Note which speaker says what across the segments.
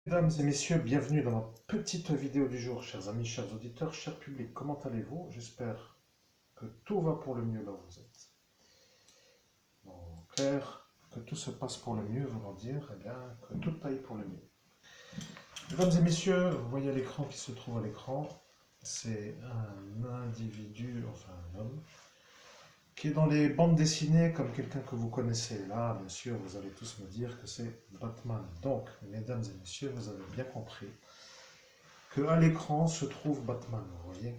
Speaker 1: Mesdames et messieurs, bienvenue dans ma petite vidéo du jour, chers amis, chers auditeurs, cher public. Comment allez-vous? J'espère que tout va pour le mieux là où vous êtes. En clair, que tout se passe pour le mieux, voulant dire eh bien, que tout aille pour le mieux. Mesdames et messieurs, vous voyez l'écran qui se trouve à l'écran. C'est un individu, enfin un homme, qui est dans les bandes dessinées comme quelqu'un que vous connaissez. Là, bien sûr, vous allez tous me dire que c'est Batman. Donc, mesdames et messieurs, vous avez bien compris qu'à l'écran se trouve Batman, vous voyez.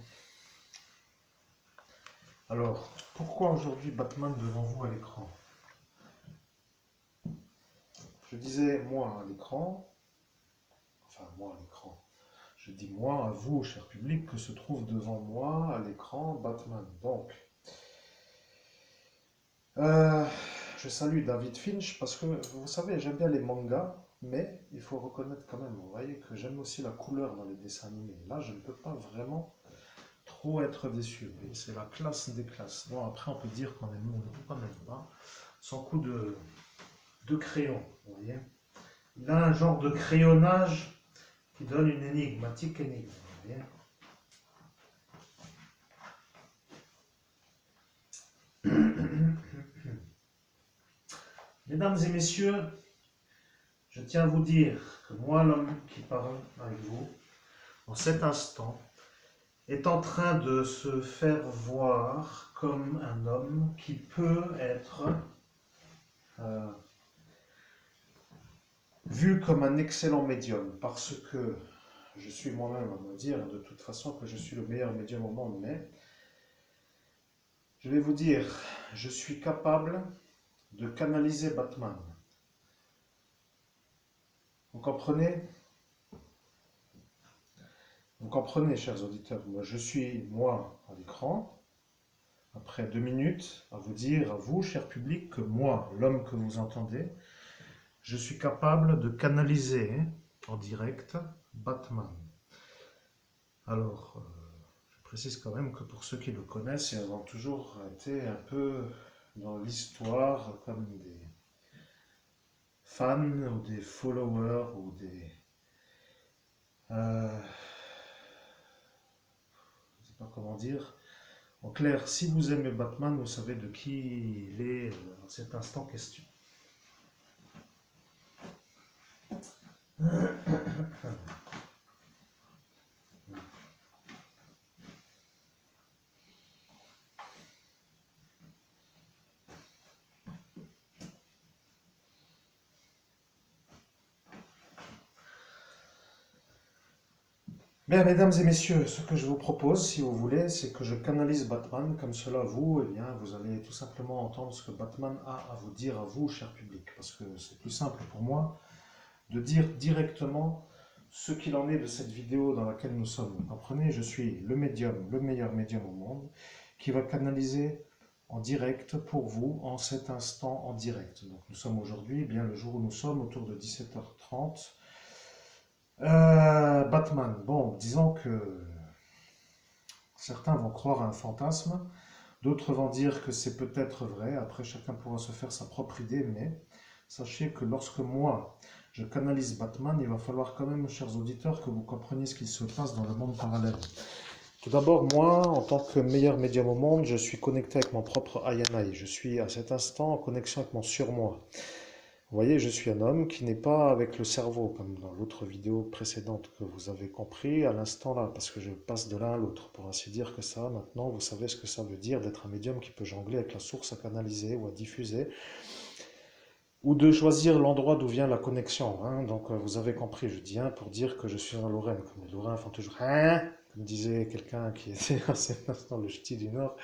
Speaker 1: Alors, pourquoi aujourd'hui Batman devant vous à l'écran? Je disais moi à l'écran, enfin moi à l'écran, je dis moi à vous, cher public, que se trouve devant moi à l'écran Batman. Donc, euh, je salue David Finch parce que vous savez, j'aime bien les mangas, mais il faut reconnaître quand même, vous voyez, que j'aime aussi la couleur dans les dessins animés. Là, je ne peux pas vraiment trop être déçu. C'est la classe des classes. Bon, après, on peut dire qu'on aime ou qu'on n'aime pas. Son coup de crayon, vous voyez. Il a un genre de crayonnage qui donne une énigmatique énigme, vous voyez. Mesdames et messieurs, je tiens à vous dire que moi, l'homme qui parle avec vous, en cet instant, est en train de se faire voir comme un homme qui peut être vu comme un excellent médium, parce que je suis moi-même à me dire de toute façon que je suis le meilleur médium au monde, mais je vais vous dire, je suis capable de canaliser Batman. Vous comprenez? Vous comprenez, chers auditeurs, moi, je suis, moi, à l'écran, après 2 minutes, à vous dire, à vous, cher public, que moi, l'homme que vous entendez, je suis capable de canaliser en direct Batman. Alors, je précise quand même que pour ceux qui le connaissent, ils ont toujours été un peu dans l'histoire comme des fans ou des followers ou des... je ne sais pas comment dire. En clair, si vous aimez Batman, vous savez de qui il est en cet instant question. Bien, mesdames et messieurs, ce que je vous propose, si vous voulez, c'est que je canalise Batman, comme cela, vous, eh bien, vous allez tout simplement entendre ce que Batman a à vous dire à vous, cher public, parce que c'est plus simple pour moi de dire directement ce qu'il en est de cette vidéo dans laquelle nous sommes. Vous comprenez, je suis le médium, le meilleur médium au monde, qui va canaliser en direct pour vous, en cet instant en direct. Donc nous sommes aujourd'hui, eh bien le jour où nous sommes, autour de 17h30. Batman, bon, disons que certains vont croire à un fantasme, d'autres vont dire que c'est peut-être vrai, après chacun pourra se faire sa propre idée, mais sachez que lorsque moi, je canalise Batman, il va falloir quand même, chers auditeurs, que vous compreniez ce qui se passe dans le monde parallèle. Tout d'abord, moi, en tant que meilleur médium au monde, je suis connecté avec mon propre INI. Je suis à cet instant en connexion avec mon surmoi. Vous voyez, je suis un homme qui n'est pas avec le cerveau, comme dans l'autre vidéo précédente que vous avez compris à l'instant là, parce que je passe de l'un à l'autre, pour ainsi dire que ça, maintenant, vous savez ce que ça veut dire d'être un médium qui peut jongler avec la source à canaliser ou à diffuser, ou de choisir l'endroit d'où vient la connexion. Hein. Donc, vous avez compris, je dis pour dire que je suis en Lorraine, comme les Lorrains font toujours hein, comme disait quelqu'un qui était à cet instant le ch'ti du Nord,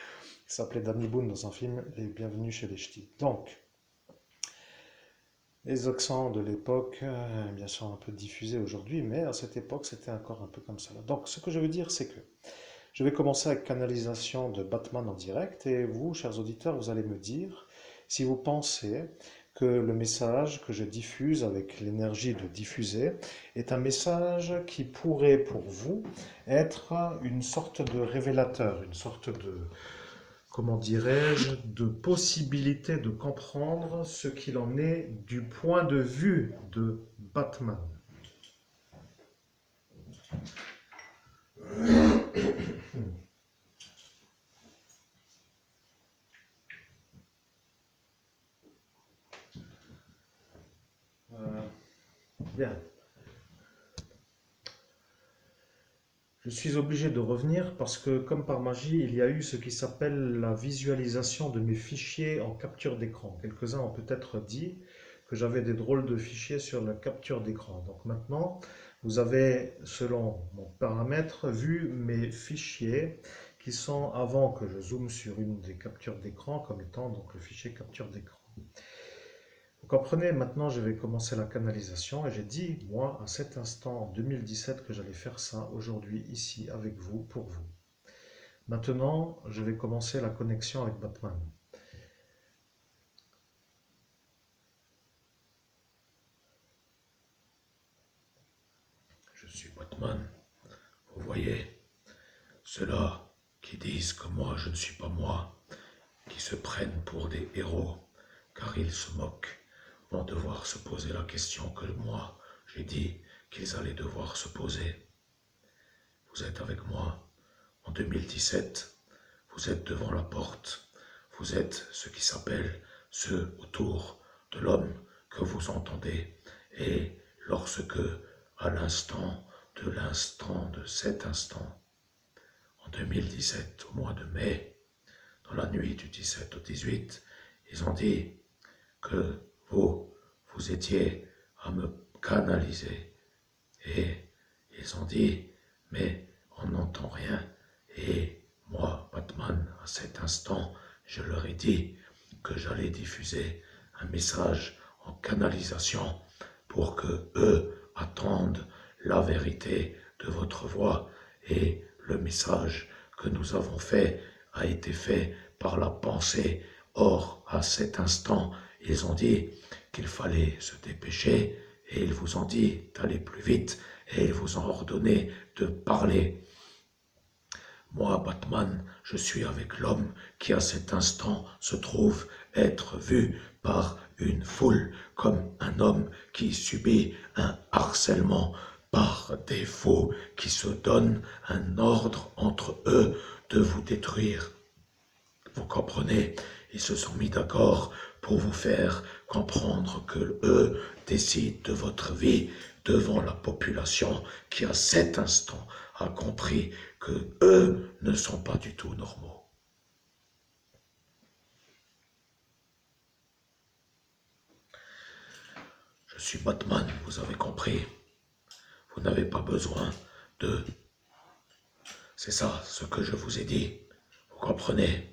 Speaker 1: qui s'appelait Danny Boone dans un film, Les Bienvenus chez les ch'tis. Donc, les accents de l'époque, bien sûr un peu diffusés aujourd'hui, mais à cette époque c'était encore un peu comme ça. Donc ce que je veux dire c'est que je vais commencer avec canalisation de Batman en direct et vous, chers auditeurs, vous allez me dire si vous pensez que le message que je diffuse avec l'énergie de diffuser est un message qui pourrait pour vous être une sorte de révélateur, une sorte de, comment dirais-je, de possibilité de comprendre ce qu'il en est du point de vue de Batman. Bien. Je suis obligé de revenir parce que, comme par magie, il y a eu ce qui s'appelle la visualisation de mes fichiers en capture d'écran. Quelques-uns ont peut-être dit que j'avais des drôles de fichiers sur la capture d'écran. Donc maintenant, vous avez, selon mon paramètre, vu mes fichiers qui sont, avant que je zoome sur une des captures d'écran, comme étant donc le fichier capture d'écran. Vous comprenez, maintenant je vais commencer la canalisation et j'ai dit, moi, à cet instant, en 2017, que j'allais faire ça aujourd'hui, ici, avec vous, pour vous. Maintenant, je vais commencer la connexion avec Batman.
Speaker 2: Je suis Batman. Vous voyez, ceux-là qui disent que moi je ne suis pas moi, qui se prennent pour des héros, car ils se moquent, vont devoir se poser la question que moi j'ai dit qu'ils allaient devoir se poser. Vous êtes avec moi en 2017, vous êtes devant la porte, vous êtes ce qui s'appelle ceux autour de l'homme que vous entendez, et lorsque, à l'instant de cet instant, en 2017, au mois de mai, dans la nuit du 17 au 18, ils ont dit que vous étiez à me canaliser. Et ils ont dit, mais on n'entend rien. Et moi, Batman, à cet instant, je leur ai dit que j'allais diffuser un message en canalisation pour que eux attendent la vérité de votre voix. Et le message que nous avons fait a été fait par la pensée. Or, à cet instant, ils ont dit qu'il fallait se dépêcher et ils vous ont dit d'aller plus vite et ils vous ont ordonné de parler. Moi, Batman, je suis avec l'homme qui à cet instant se trouve être vu par une foule comme un homme qui subit un harcèlement par des faux qui se donnent un ordre entre eux de vous détruire. Vous comprenez? Ils se sont mis d'accord pour vous faire comprendre que eux décident de votre vie devant la population qui à cet instant a compris que eux ne sont pas du tout normaux. Je suis Batman, vous avez compris. Vous n'avez pas besoin de... C'est ça ce que je vous ai dit. Vous comprenez?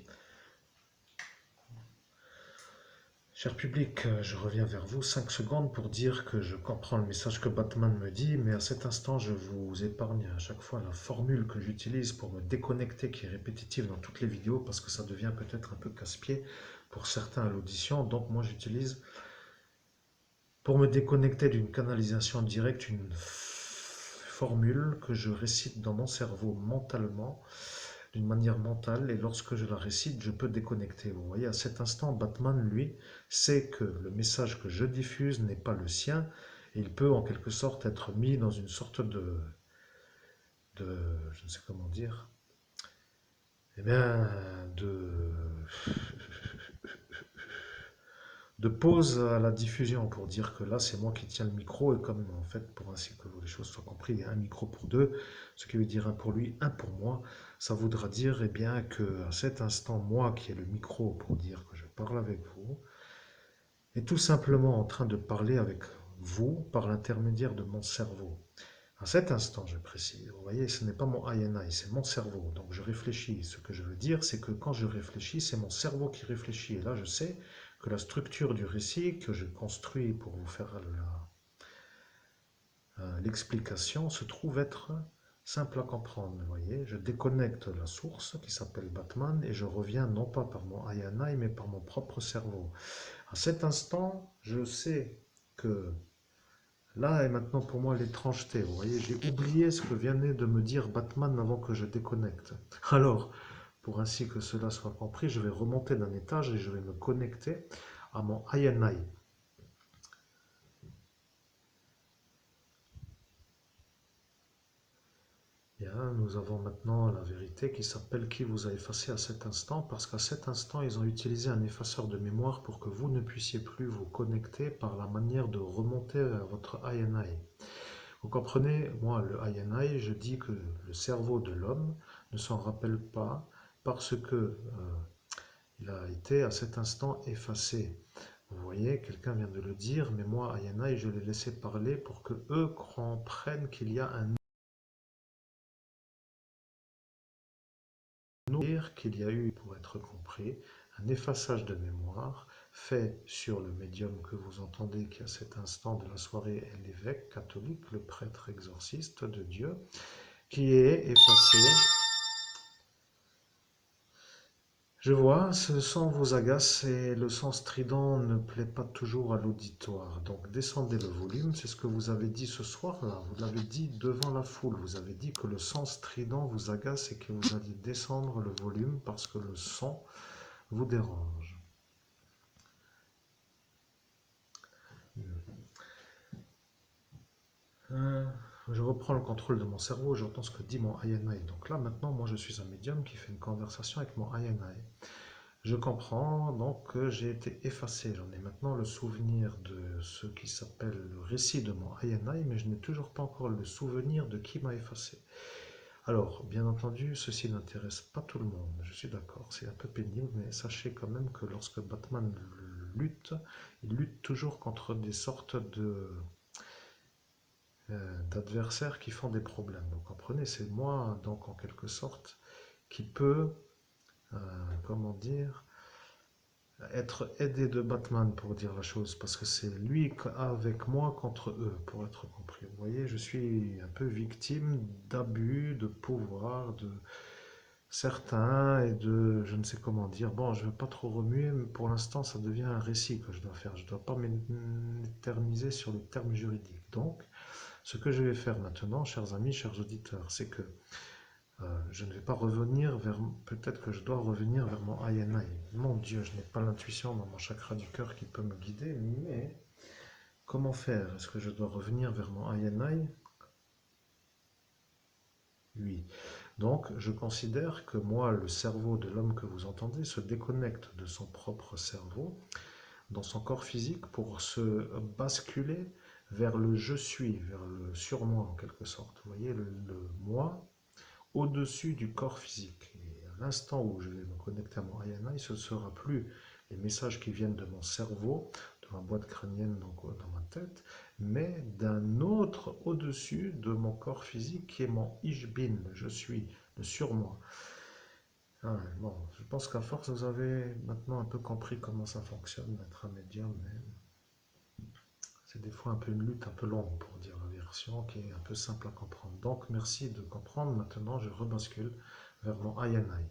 Speaker 1: Cher public, je reviens vers vous 5 secondes pour dire que je comprends le message que Batman me dit, mais à cet instant, je vous épargne à chaque fois la formule que j'utilise pour me déconnecter, qui est répétitive dans toutes les vidéos, parce que ça devient peut-être un peu casse-pied pour certains à l'audition. Donc moi, j'utilise, pour me déconnecter d'une canalisation directe, une formule que je récite dans mon cerveau mentalement, d'une manière mentale, et lorsque je la récite, je peux déconnecter. Vous voyez, à cet instant, Batman, lui, sait que le message que je diffuse n'est pas le sien, et il peut en quelque sorte être mis dans une sorte de je ne sais comment dire, eh bien, de pause à la diffusion pour dire que là c'est moi qui tiens le micro et comme en fait pour ainsi que les choses soient comprises, il y a un micro pour deux, ce qui veut dire un pour lui, un pour moi, ça voudra dire eh bien que à cet instant moi qui ai le micro pour dire que je parle avec vous est tout simplement en train de parler avec vous par l'intermédiaire de mon cerveau. À cet instant, je précise, vous voyez, ce n'est pas mon INI, c'est mon cerveau. Donc je réfléchis. Ce que je veux dire, c'est que quand je réfléchis, c'est mon cerveau qui réfléchit. Et là, je sais que la structure du récit que je construis pour vous faire l'explication se trouve être simple à comprendre. Vous voyez, je déconnecte la source qui s'appelle Batman et je reviens non pas par mon INI, mais par mon propre cerveau. À cet instant, je sais que là est maintenant pour moi l'étrangeté. Vous voyez, j'ai oublié ce que venait de me dire Batman avant que je déconnecte. Alors, pour ainsi que cela soit compris, je vais remonter d'un étage et je vais me connecter à mon INI. Bien, nous avons maintenant la vérité qui s'appelle qui vous a effacé à cet instant, parce qu'à cet instant, ils ont utilisé un effaceur de mémoire pour que vous ne puissiez plus vous connecter par la manière de remonter vers votre INI. Vous comprenez, moi, le INI, je dis que le cerveau de l'homme ne s'en rappelle pas parce que il a été à cet instant effacé. Vous voyez, quelqu'un vient de le dire, mais moi, INI, je l'ai laissé parler pour que eux comprennent qu'il y a un qu'il y a eu, pour être compris, un effaçage de mémoire fait sur le médium que vous entendez qui à cet instant de la soirée est l'évêque catholique, le prêtre exorciste de Dieu, qui est effacé. Je vois, ce son vous agace et le son strident ne plaît pas toujours à l'auditoire. Donc descendez le volume, c'est ce que vous avez dit ce soir-là. Vous l'avez dit devant la foule. Vous avez dit que le son strident vous agace et que vous alliez descendre le volume parce que le son vous dérange. Euh, je reprends le contrôle de mon cerveau, j'entends ce que dit mon INI. Donc là, maintenant, moi, je suis un médium qui fait une conversation avec mon INI. Je comprends donc que j'ai été effacé. J'en ai maintenant le souvenir de ce qui s'appelle le récit de mon INI, mais je n'ai toujours pas encore le souvenir de qui m'a effacé. Alors, bien entendu, ceci n'intéresse pas tout le monde, je suis d'accord, c'est un peu pénible, mais sachez quand même que lorsque Batman lutte, il lutte toujours contre des sortes d'adversaires qui font des problèmes. Vous comprenez, c'est moi, donc en quelque sorte, qui peut, euh, comment dire, être aidé de Batman pour dire la chose, parce que c'est lui avec moi contre eux, pour être compris. Vous voyez, je suis un peu victime d'abus de pouvoir de certains et de, je ne sais comment dire, bon, je ne veux pas trop remuer, mais pour l'instant, ça devient un récit que je dois faire. Je ne dois pas m'éterniser sur les termes juridiques. Donc, ce que je vais faire maintenant, chers amis, chers auditeurs, c'est que je ne vais pas revenir vers... Peut-être que je dois revenir vers mon INI. Mon Dieu, je n'ai pas l'intuition dans mon chakra du cœur qui peut me guider, mais comment faire? Est-ce que je dois revenir vers mon INI? Oui. Donc, je considère que moi, le cerveau de l'homme que vous entendez se déconnecte de son propre cerveau dans son corps physique pour se basculer vers le je suis, vers le surmoi en quelque sorte. Vous voyez, le moi au-dessus du corps physique. Et à l'instant où je vais me connecter à mon INI, ce ne sera plus les messages qui viennent de mon cerveau, de ma boîte crânienne donc dans ma tête, mais d'un autre au-dessus de mon corps physique qui est mon Ich-Bin, le je suis, le surmoi. Ah, bon, je pense qu'à force, vous avez maintenant un peu compris comment ça fonctionne d'être un médium, mais c'est des fois un peu une lutte un peu longue pour dire la version qui est un peu simple à comprendre. Donc merci de comprendre. Maintenant, je rebascule vers mon INI.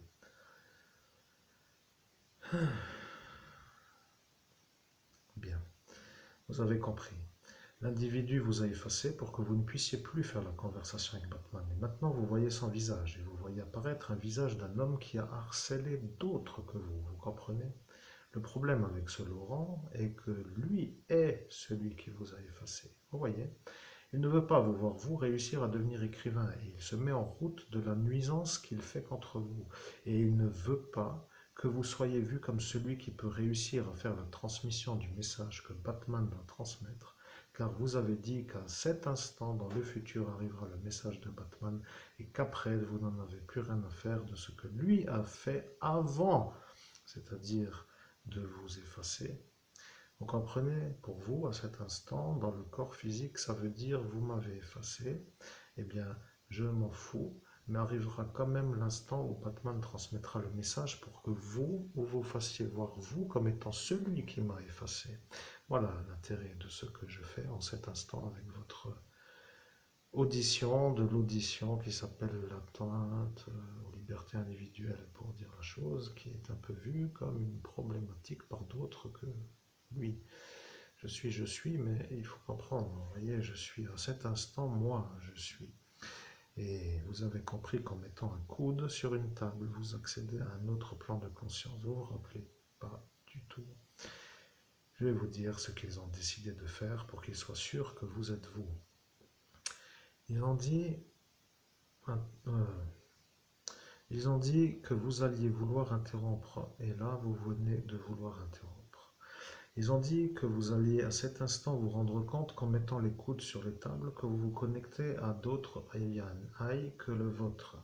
Speaker 1: Bien, vous avez compris. L'individu vous a effacé pour que vous ne puissiez plus faire la conversation avec Batman. Et maintenant, vous voyez son visage et vous voyez apparaître un visage d'un homme qui a harcelé d'autres que vous comprenez? Le problème avec ce Laurent est que lui est celui qui vous a effacé. Vous voyez? Il ne veut pas vous voir vous réussir à devenir écrivain et il se met en route de la nuisance qu'il fait contre vous. Et il ne veut pas que vous soyez vu comme celui qui peut réussir à faire la transmission du message que Batman doit transmettre, car vous avez dit qu'à cet instant dans le futur arrivera le message de Batman et qu'après vous n'en avez plus rien à faire de ce que lui a fait avant, c'est-à-dire de vous effacer. Vous comprenez, pour vous, à cet instant, dans le corps physique, ça veut dire vous m'avez effacé. Eh bien, je m'en fous, mais arrivera quand même l'instant où Batman transmettra le message pour que vous vous fassiez voir vous comme étant celui qui m'a effacé. Voilà l'intérêt de ce que je fais en cet instant avec votre audition, de l'audition qui s'appelle l'atteinte aux libertés individuelles, pour dire la chose, qui est un peu vue comme une problématique par d'autres que oui. Je suis, mais il faut comprendre, vous voyez, je suis à cet instant, moi, je suis. Et vous avez compris qu'en mettant un coude sur une table, vous accédez à un autre plan de conscience. Vous vous rappelez pas du tout. Je vais vous dire ce qu'ils ont décidé de faire pour qu'ils soient sûrs que vous êtes vous. Ils ont dit, Ils ont dit que vous alliez vouloir interrompre, et là vous venez de vouloir interrompre. Ils ont dit que vous alliez à cet instant vous rendre compte qu'en mettant les coudes sur les tables, que vous vous connectez à d'autres aïe que le vôtre.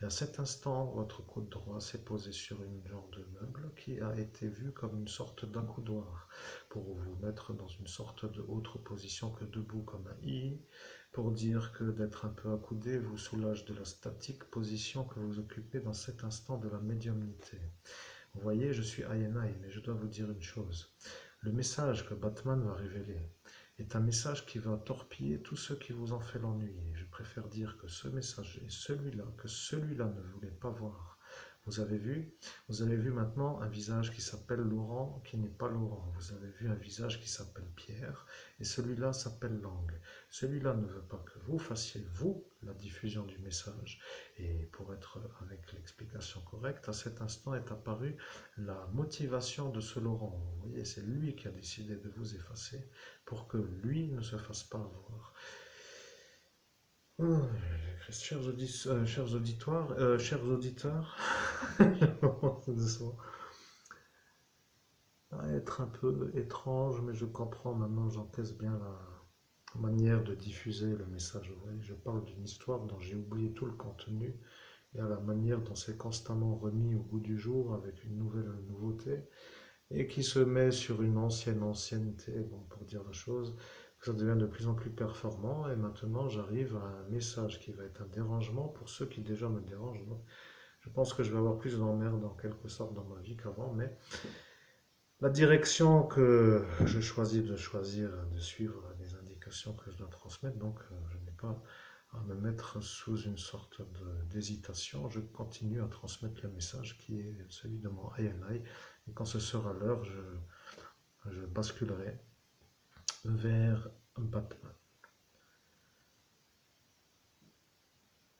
Speaker 1: Et à cet instant, votre coude droit s'est posé sur une genre de meuble qui a été vu comme une sorte d'accoudoir pour vous mettre dans une sorte de autre position que debout comme un I, pour dire que d'être un peu accoudé vous soulage de la statique position que vous occupez dans cet instant de la médiumnité. Vous voyez, je suis INI, mais je dois vous dire une chose. Le message que Batman va révéler est un message qui va torpiller tous ceux qui vous ont fait l'ennui. Je préfère dire que ce message est celui-là, que celui-là ne voulait pas voir. Vous avez vu maintenant un visage qui s'appelle Laurent, qui n'est pas Laurent. Vous avez vu un visage qui s'appelle Pierre, et celui-là s'appelle Lang. Celui-là ne veut pas que vous fassiez, vous, la diffusion du message. Et pour être avec l'explication correcte, à cet instant est apparue la motivation de ce Laurent. Vous voyez, c'est lui qui a décidé de vous effacer pour que lui ne se fasse pas avoir. Oh, chers auditoires, chers auditeurs, être un peu étrange, mais je comprends maintenant, j'encaisse bien la manière de diffuser le message. Vous voyez, je parle d'une histoire dont j'ai oublié tout le contenu et à la manière dont c'est constamment remis au goût du jour avec une nouvelle nouveauté et qui se met sur une ancienneté, bon, pour dire la chose, ça devient de plus en plus performant et maintenant j'arrive à un message qui va être un dérangement pour ceux qui déjà me dérangent. Donc, je pense que je vais avoir plus d'emmerdes en quelque sorte dans ma vie qu'avant, mais la direction que je choisis de suivre les indications que je dois transmettre, donc je n'ai pas à me mettre sous une sorte d'hésitation, je continue à transmettre le message qui est celui de mon INI, et quand ce sera l'heure, je basculerai vers Batman.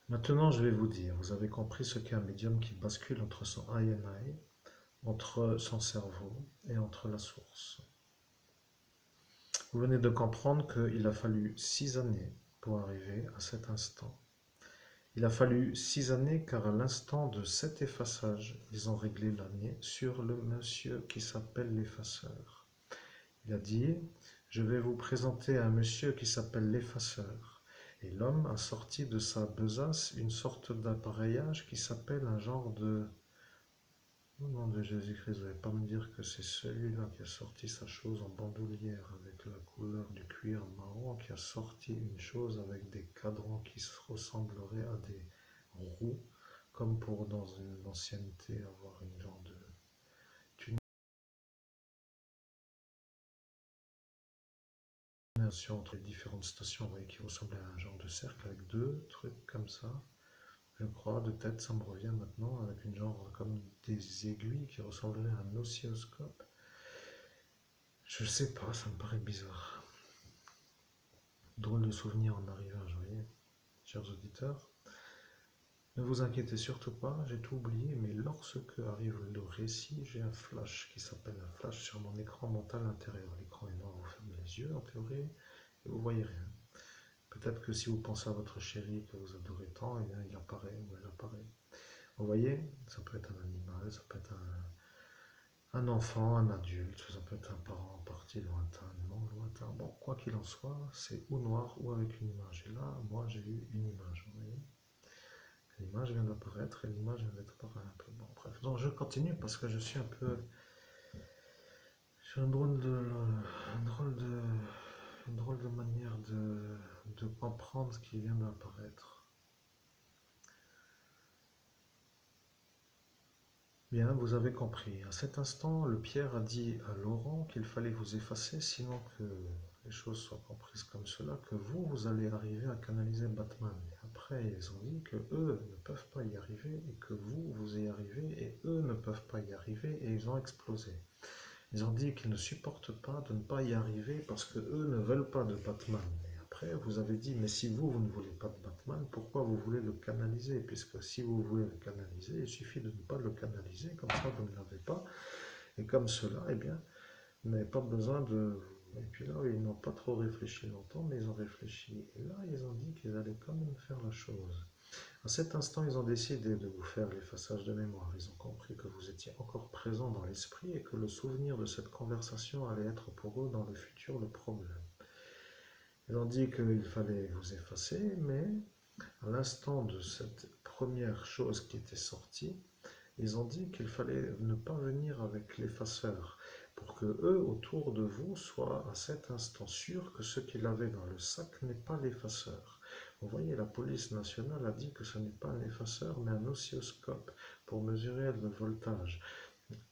Speaker 1: Maintenant, je vais vous dire, vous avez compris ce qu'est un médium qui bascule entre son INI, entre son cerveau et entre la source. Vous venez de comprendre qu'il a fallu 6 années pour arriver à cet instant. Il a fallu 6 années car à l'instant de cet effaçage, ils ont réglé l'année sur le monsieur qui s'appelle l'effaceur. Il a dit, je vais vous présenter un monsieur qui s'appelle l'effaceur. Et l'homme a sorti de sa besace une sorte d'appareillage qui s'appelle un genre de... Au nom de Jésus-Christ, vous n'allez pas me dire que c'est celui-là qui a sorti sa chose en bandoulière avec la couleur du cuir marron, qui a sorti une chose avec des cadrans qui se ressembleraient à des roues, comme pour dans une ancienneté avoir une genre de tunnel entre les différentes stations, vous voyez, qui ressemblait à un genre de cercle avec deux trucs comme ça. Je crois, de tête, ça me revient maintenant, avec une genre comme des aiguilles qui ressembleraient à un oscilloscope. Je sais pas, ça me paraît bizarre. Drôle de souvenir en arrivage, vous voyez, chers auditeurs. Ne vous inquiétez surtout pas, j'ai tout oublié, mais lorsque arrive le récit, j'ai un flash qui s'appelle un flash sur mon écran mental intérieur. L'écran est noir, vous fermez les yeux en théorie, et vous voyez rien. Peut-être que si vous pensez à votre chérie que vous adorez tant, eh bien, il apparaît ou elle apparaît. Vous voyez, ça peut être un animal, ça peut être un enfant, un adulte, ça peut être un parent parti lointain, non lointain. Bon, quoi qu'il en soit, c'est ou noir ou avec une image. Et là, moi, j'ai eu une image, vous voyez. L'image vient d'apparaître et l'image vient d'être un peu. Bon, bref. Donc, je continue parce que je suis un peu. J'ai une drôle de manière de comprendre ce qui vient d'apparaître. Bien, vous avez compris. À cet instant, le Pierre a dit à Laurent qu'il fallait vous effacer, sinon que les choses soient comprises comme cela, que vous allez arriver à canaliser Batman. Et après, ils ont dit que eux ne peuvent pas y arriver, et que vous y arrivez, et eux ne peuvent pas y arriver, et ils ont explosé. Ils ont dit qu'ils ne supportent pas de ne pas y arriver parce que eux ne veulent pas de Batman. Et après, vous avez dit, mais si vous ne voulez pas de Batman, pourquoi vous voulez le canaliser? Puisque si vous voulez le canaliser, il suffit de ne pas le canaliser, comme ça vous ne l'avez pas. Et comme cela, eh bien, vous n'avez pas besoin de... Et puis là, ils n'ont pas trop réfléchi longtemps, mais ils ont réfléchi. Et là, ils ont dit qu'ils allaient quand même faire la chose. À cet instant, ils ont décidé de vous faire l'effaçage de mémoire. Ils ont compris que vous étiez encore présent dans l'esprit et que le souvenir de cette conversation allait être pour eux dans le futur le problème. Ils ont dit qu'il fallait vous effacer, mais à l'instant de cette première chose qui était sortie, ils ont dit qu'il fallait ne pas venir avec l'effaceur pour que eux, autour de vous, soient à cet instant sûrs que ce qu'il avait dans le sac n'est pas l'effaceur. Vous voyez, la police nationale a dit que ce n'est pas un effaceur, mais un oscilloscope pour mesurer le voltage.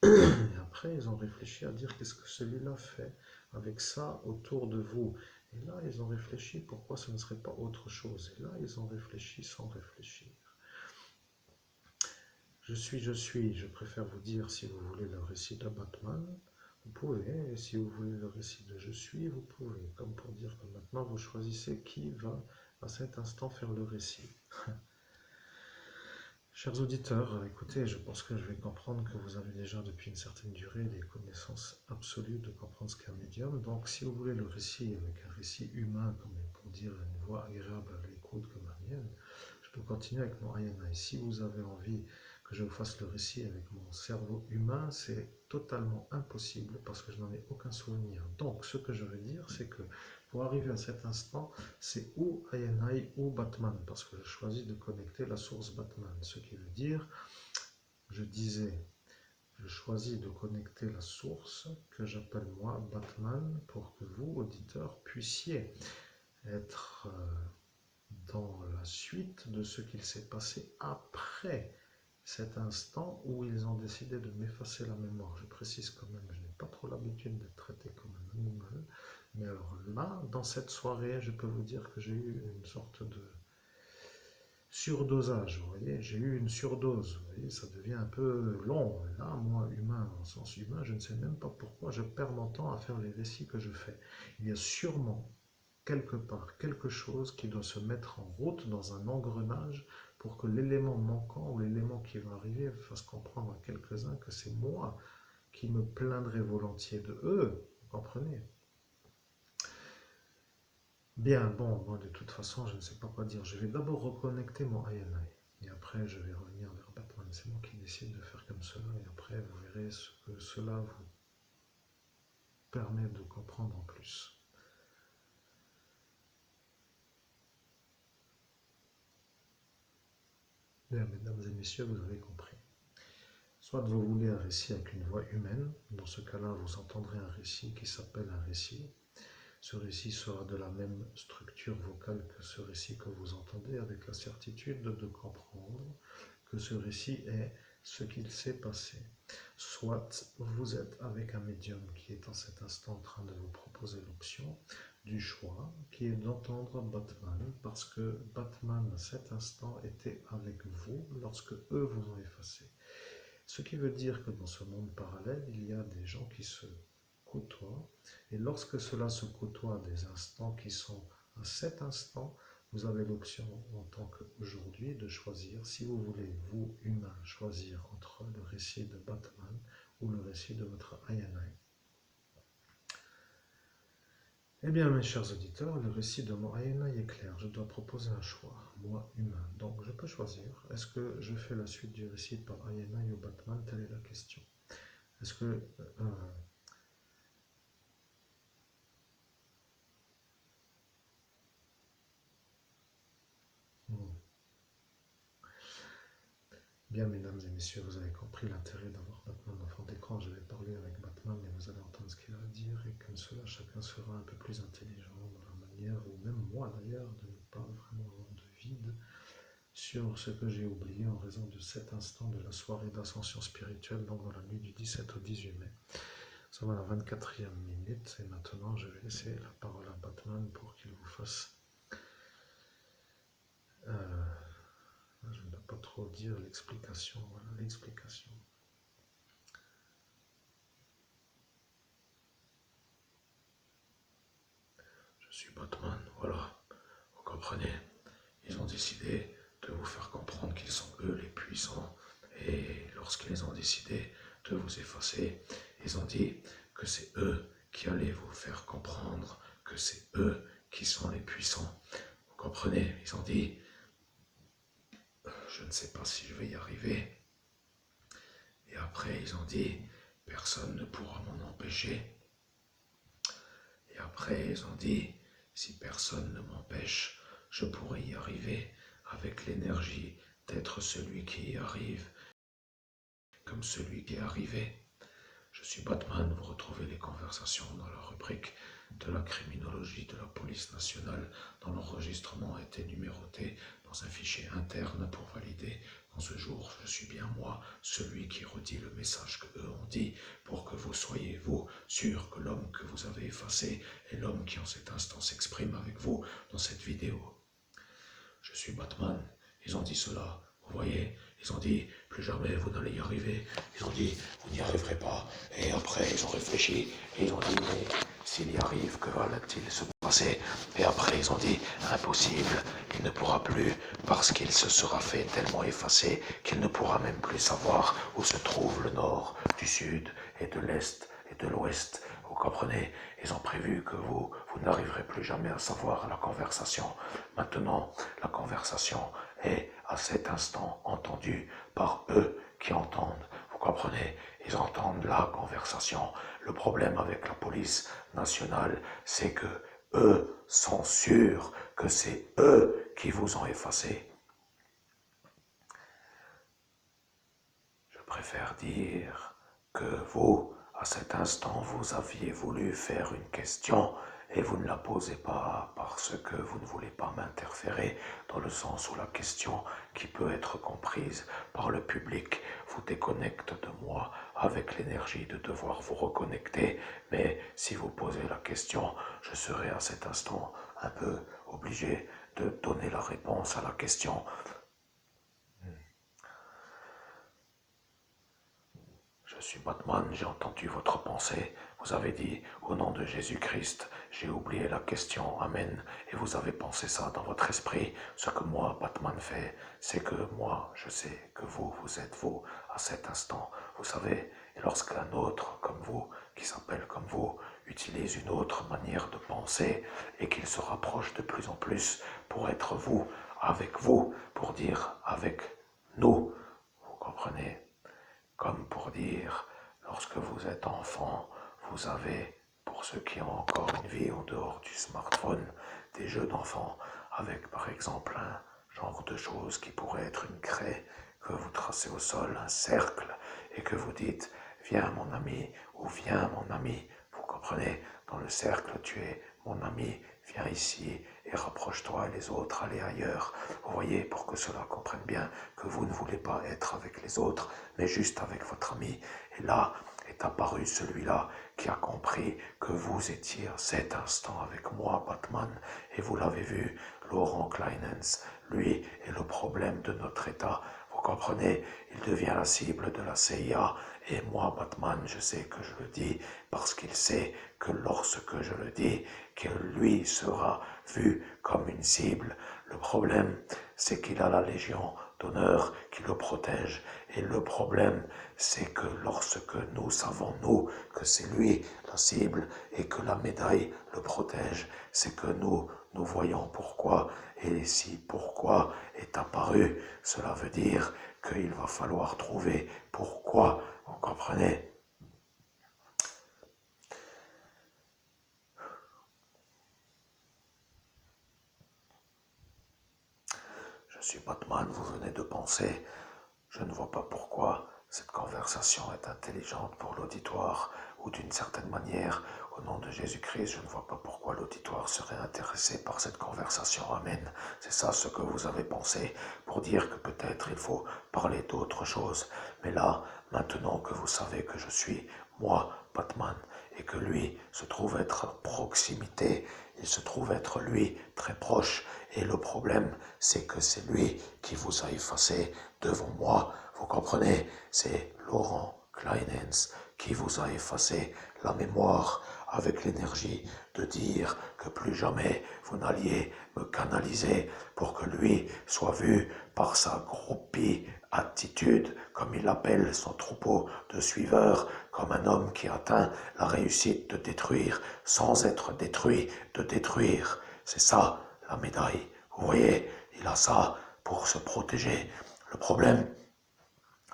Speaker 1: Et après, ils ont réfléchi à dire qu'est-ce que celui-là fait avec ça autour de vous. Et là, ils ont réfléchi pourquoi ce ne serait pas autre chose. Et là, ils ont réfléchi sans réfléchir. Je suis, je préfère vous dire si vous voulez le récit de Batman, vous pouvez, et si vous voulez le récit de Je suis, vous pouvez, comme pour dire que maintenant vous choisissez qui va à cet instant faire le récit. Chers auditeurs, écoutez, je pense que je vais comprendre que vous avez déjà depuis une certaine durée des connaissances absolues de comprendre ce qu'est un médium. Donc si vous voulez le récit avec un récit humain, comme pour dire une voix agréable à l'écoute comme la mienne, je peux continuer avec mon ayana. Et si vous avez envie que je vous fasse le récit avec mon cerveau humain, c'est totalement impossible parce que je n'en ai aucun souvenir. Donc, ce que je veux dire, c'est que pour arriver à cet instant, c'est ou Ayanai ou Batman, parce que je choisis de connecter la source Batman. Ce qui veut dire, je disais, je choisis de connecter la source que j'appelle moi Batman pour que vous, auditeurs, puissiez être dans la suite de ce qu'il s'est passé après cet instant où ils ont décidé de m'effacer la mémoire. Je précise quand même, je n'ai pas trop l'habitude d'être traité comme un animal, mais alors là, dans cette soirée, je peux vous dire que j'ai eu une sorte de surdosage, vous voyez, j'ai eu une surdose, vous voyez, ça devient un peu long. Là, moi, humain, en sens humain, je ne sais même pas pourquoi je perds mon temps à faire les récits que je fais. Il y a sûrement quelque part quelque chose qui doit se mettre en route dans un engrenage pour que l'élément manquant ou l'élément qui va arriver fasse comprendre à quelques-uns que c'est moi qui me plaindrai volontiers de eux, vous comprenez? Bien, bon, moi de toute façon, je ne sais pas quoi dire. Je vais d'abord reconnecter mon INI et après je vais revenir vers Batman. C'est moi qui décide de faire comme cela et après vous verrez ce que cela vous permet de comprendre en plus. Bien, mesdames et messieurs, vous avez compris. Soit vous voulez un récit avec une voix humaine, dans ce cas-là, vous entendrez un récit qui s'appelle un récit. Ce récit sera de la même structure vocale que ce récit que vous entendez, avec la certitude de comprendre que ce récit est ce qu'il s'est passé. Soit vous êtes avec un médium qui est en cet instant en train de vous proposer l'option du choix, qui est d'entendre Batman, parce que Batman, à cet instant, était avec vous lorsque eux vous ont effacé. Ce qui veut dire que dans ce monde parallèle, il y a des gens qui se côtoient, et lorsque cela se côtoie à des instants qui sont à cet instant, vous avez l'option en tant qu'aujourd'hui de choisir, si vous voulez, vous, humain, choisir entre le récit de Batman ou le récit de votre Ayanai. Eh bien, mes chers auditeurs, le récit de mon Ayanai est clair. Je dois proposer un choix, moi, humain. Donc, je peux choisir. Est-ce que je fais la suite du récit par Ayanai ou Batman? Telle est la question. Est-ce que... Bien, mesdames et messieurs, vous avez compris l'intérêt d'avoir Batman en fond d'écran. Je vais parler avec Batman et vous allez entendre ce qu'il a à dire, et comme cela, chacun sera un peu plus intelligent dans la manière, ou même moi d'ailleurs, de ne pas vraiment avoir de vide sur ce que j'ai oublié en raison de cet instant de la soirée d'ascension spirituelle, donc dans la nuit du 17 au 18 mai. Nous sommes à la 24e minute, et maintenant je vais laisser la parole à Batman pour qu'il vous fasse... je ne dois pas trop dire l'explication, voilà l'explication.
Speaker 2: Je suis Batman, voilà, vous comprenez. Ils ont décidé de vous faire comprendre qu'ils sont eux les puissants, et lorsqu'ils ont décidé de vous effacer, ils ont dit que c'est eux qui allaient vous faire comprendre que c'est eux qui sont les puissants. Vous comprenez? Ils ont dit je ne sais pas si je vais y arriver. Et après, ils ont dit, personne ne pourra m'en empêcher. Et après, ils ont dit, si personne ne m'empêche, je pourrai y arriver avec l'énergie d'être celui qui y arrive, comme celui qui est arrivé. Je suis Batman, vous retrouvez les conversations dans la rubrique de la criminologie de la police nationale, dont l'enregistrement a été numéroté dans un fichier interne pour valider qu'en ce jour, je suis bien moi, celui qui redit le message que eux ont dit, pour que vous soyez, vous, sûr que l'homme que vous avez effacé est l'homme qui en cet instant s'exprime avec vous dans cette vidéo. Je suis Batman, ils ont dit cela, vous voyez, ils ont dit, plus jamais vous n'allez y arriver, ils ont dit, vous n'y arriverez pas, et après ils ont réfléchi, et ils ont dit, mais s'il y arrive, que va-t-il se passer? Et après ils ont dit, impossible, il ne pourra plus, parce qu'il se sera fait tellement effacé qu'il ne pourra même plus savoir où se trouve le nord, du sud, et de l'est, et de l'ouest. Vous comprenez? Ils ont prévu que vous n'arriverez plus jamais à savoir la conversation. Maintenant, la conversation est à cet instant entendue par eux qui entendent. Vous comprenez? Ils entendent la conversation. Le problème avec la police nationale, c'est que eux sont sûrs que c'est eux qui vous ont effacé. Je préfère dire que vous, à cet instant, vous aviez voulu faire une question et vous ne la posez pas parce que vous ne voulez pas m'interférer, dans le sens où la question qui peut être comprise par le public vous déconnecte de moi avec l'énergie de devoir vous reconnecter. Mais si vous posez la question, je serai à cet instant un peu obligé de donner la réponse à la question. Je suis Batman, j'ai entendu votre pensée. Vous avez dit, au nom de Jésus-Christ, j'ai oublié la question, Amen. Et vous avez pensé ça dans votre esprit. Ce que moi, Batman, fait, c'est que moi, je sais que vous êtes vous, à cet instant. Vous savez, et lorsqu'un autre, comme vous, qui s'appelle comme vous, utilise une autre manière de penser et qu'il se rapproche de plus en plus pour être vous, avec vous, pour dire avec nous, vous comprenez? Comme pour dire, lorsque vous êtes enfant, vous avez, pour ceux qui ont encore une vie en dehors du smartphone, des jeux d'enfants avec par exemple un genre de chose qui pourrait être une craie que vous tracez au sol, un cercle, et que vous dites « Viens mon ami » ou « Viens mon ami ». Vous comprenez? Dans le cercle, tu es mon ami, viens ici et rapproche-toi et les autres, allez ailleurs. Vous voyez, pour que cela comprenne bien que vous ne voulez pas être avec les autres, mais juste avec votre ami. Et là est apparu celui-là qui a compris que vous étiez à cet instant avec moi, Batman, et vous l'avez vu, Laurent Kleinens, lui est le problème de notre État. Vous comprenez, il devient la cible de la CIA, et moi, Batman, je sais que je le dis, parce qu'il sait que lorsque je le dis, que lui sera vu comme une cible. Le problème, c'est qu'il a la Légion d'honneur qui le protège. Et le problème, c'est que lorsque nous savons, nous, que c'est lui la cible et que la médaille le protège, c'est que nous voyons pourquoi. Et si pourquoi est apparu, cela veut dire qu'il va falloir trouver pourquoi. Vous comprenez? Je suis Batman, vous venez de penser. Je ne vois pas pourquoi cette conversation est intelligente pour l'auditoire, ou d'une certaine manière, au nom de Jésus-Christ, je ne vois pas pourquoi l'auditoire serait intéressé par cette conversation. Amen. C'est ça ce que vous avez pensé, pour dire que peut-être il faut parler d'autre chose. Mais là, maintenant que vous savez que je suis, moi, Batman, et que lui se trouve être à proximité, il se trouve être lui très proche, et le problème, c'est que c'est lui qui vous a effacé devant moi. Vous comprenez? C'est Laurent Kleinens qui vous a effacé la mémoire avec l'énergie de dire que plus jamais vous n'alliez me canaliser pour que lui soit vu par sa groupie attitude, comme il appelle son troupeau de suiveurs, comme un homme qui atteint la réussite de détruire sans être détruit, de détruire. C'est ça la médaille. Vous voyez, il a ça pour se protéger. Le problème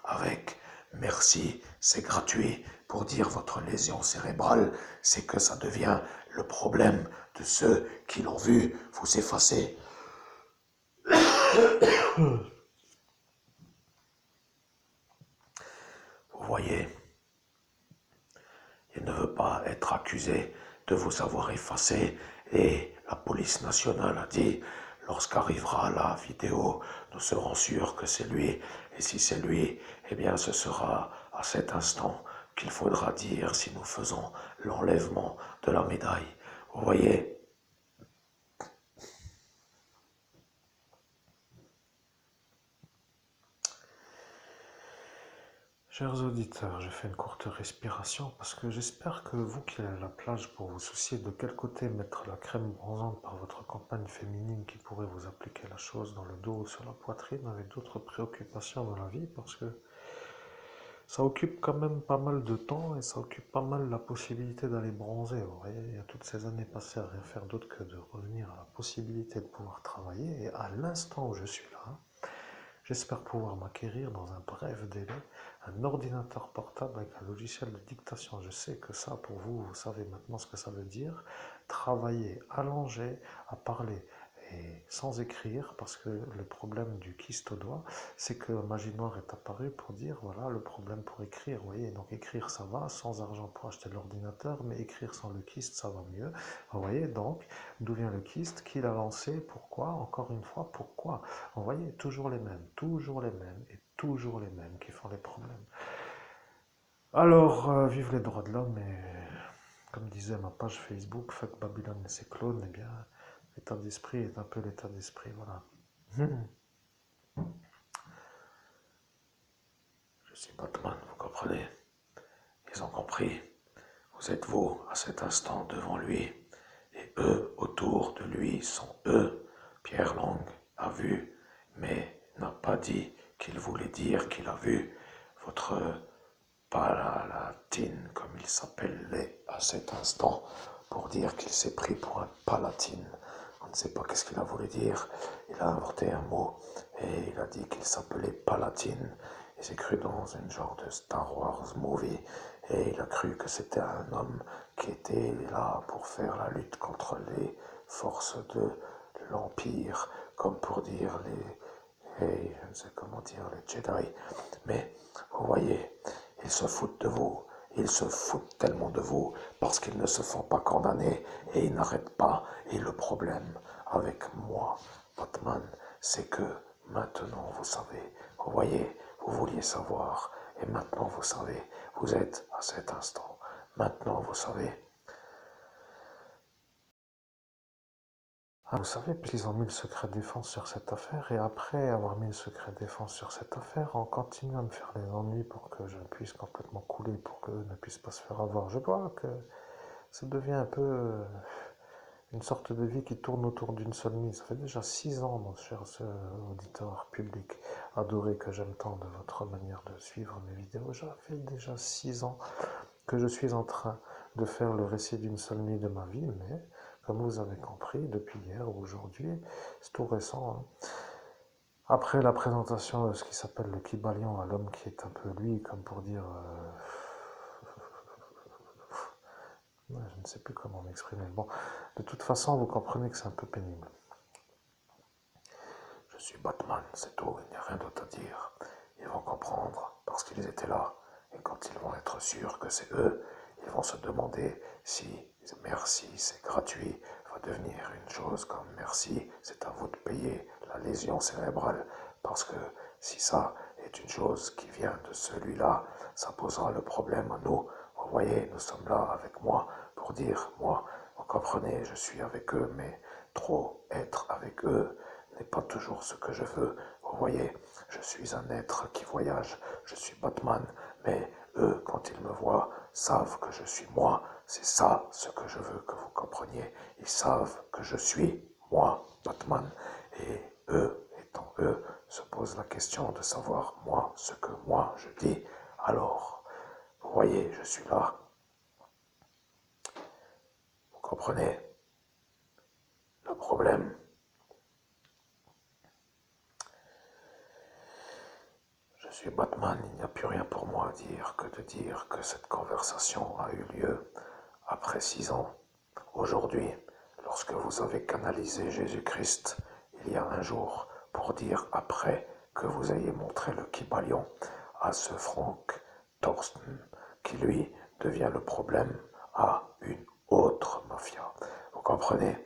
Speaker 2: avec merci, c'est gratuit pour dire votre lésion cérébrale, c'est que ça devient le problème de ceux qui l'ont vu vous effacer. Vous voyez, il ne veut pas être accusé de vous avoir effacé et la police nationale a dit lorsqu'arrivera la vidéo, nous serons sûrs que c'est lui et si c'est lui, eh bien ce sera à cet instant qu'il faudra dire si nous faisons l'enlèvement de la médaille. Vous voyez,
Speaker 1: Chers auditeurs, j'ai fait une courte respiration parce que j'espère que vous qui allez à la plage pour vous soucier de quel côté mettre la crème bronzante par votre compagne féminine qui pourrait vous appliquer la chose dans le dos ou sur la poitrine avec d'autres préoccupations dans la vie parce que ça occupe quand même pas mal de temps et ça occupe pas mal la possibilité d'aller bronzer. Vous voyez, il y a toutes ces années passées à rien faire d'autre que de revenir à la possibilité de pouvoir travailler et à l'instant où je suis là, j'espère pouvoir m'acquérir dans un bref délai un ordinateur portable avec un logiciel de dictation. Je sais que ça, pour vous, vous savez maintenant ce que ça veut dire. Travailler allongé, à parler et sans écrire, parce que le problème du kyste au doigt, c'est que Magie Noire est apparue pour dire, voilà, le problème pour écrire. Vous voyez, donc écrire, ça va, sans argent pour acheter l'ordinateur, mais écrire sans le kyste, ça va mieux. Vous voyez, donc, d'où vient le kyste? Qui l'a lancé? Pourquoi? Encore une fois, pourquoi? Vous voyez, toujours les mêmes et toujours les mêmes qui font les problèmes. Alors, vive les droits de l'homme et, comme disait ma page Facebook, fuck Babylone et ses clones, eh bien, l'état d'esprit est un peu l'état d'esprit, voilà.
Speaker 2: je suis Batman, vous comprenez? Ils ont compris. Vous êtes vous à cet instant devant lui et eux autour de lui sont eux. Pierre Lang a vu, mais n'a pas dit qu'il voulait dire qu'il a vu votre palatine, comme il s'appelait à cet instant, pour dire qu'il s'est pris pour un palatine. On ne sait pas qu'est-ce qu'il a voulu dire. Il a inventé un mot et il a dit qu'il s'appelait palatine. Il s'est cru dans une genre de Star Wars movie et il a cru que c'était un homme qui était là pour faire la lutte contre les forces de l'Empire, comme pour dire je ne sais comment dire, les Jedi. Mais vous voyez, ils se foutent de vous. Ils se foutent tellement de vous parce qu'ils ne se font pas condamner et ils n'arrêtent pas. Et le problème avec moi, Batman, c'est que maintenant vous savez. Vous voyez, vous vouliez savoir et maintenant vous savez. Vous êtes à cet instant. Maintenant vous savez.
Speaker 1: Ah, vous savez, puisqu'ils ont mis le secret défense sur cette affaire, et après avoir mis le secret défense sur cette affaire, on continue à me faire les ennuis pour que je puisse complètement couler, pour qu'eux ne puissent pas se faire avoir. Je vois que ça devient un peu une sorte de vie qui tourne autour d'une seule mise. Ça fait déjà 6 ans, mon cher auditeur public adoré que j'aime tant de votre manière de suivre mes vidéos. Ça fait déjà 6 ans que je suis en train de faire le récit d'une seule nuit de ma vie, mais comme vous avez compris, depuis hier ou aujourd'hui, c'est tout récent. Hein. Après la présentation de ce qui s'appelle le Kybalion à l'homme qui est un peu lui, comme pour dire... je ne sais plus comment m'exprimer. Bon, de toute façon, vous comprenez que c'est un peu pénible.
Speaker 2: Je suis Batman, c'est tout, il n'y a rien d'autre à dire. Ils vont comprendre parce qu'ils étaient là. Et quand ils vont être sûrs que c'est eux, ils vont se demander si merci, c'est gratuit, va devenir une chose comme merci, c'est à vous de payer la lésion cérébrale. Parce que si ça est une chose qui vient de celui-là, ça posera le problème à nous. Vous voyez, nous sommes là avec moi pour dire, moi, vous comprenez, je suis avec eux, mais trop être avec eux n'est pas toujours ce que je veux. Vous voyez, je suis un être qui voyage, je suis Batman, mais eux, quand ils me voient, savent que je suis moi. C'est ça ce que je veux que vous compreniez. Ils savent que je suis moi, Batman, et eux, étant eux, se posent la question de savoir moi, ce que moi je dis. Alors, vous voyez, je suis là. Vous comprenez? Le problème, Monsieur Batman, il n'y a plus rien pour moi à dire que de dire que cette conversation a eu lieu après 6 ans. Aujourd'hui, lorsque vous avez canalisé Jésus-Christ il y a un jour pour dire après que vous ayez montré le Kybalion à ce Frank Thorsten qui lui devient le problème à une autre mafia. Vous comprenez?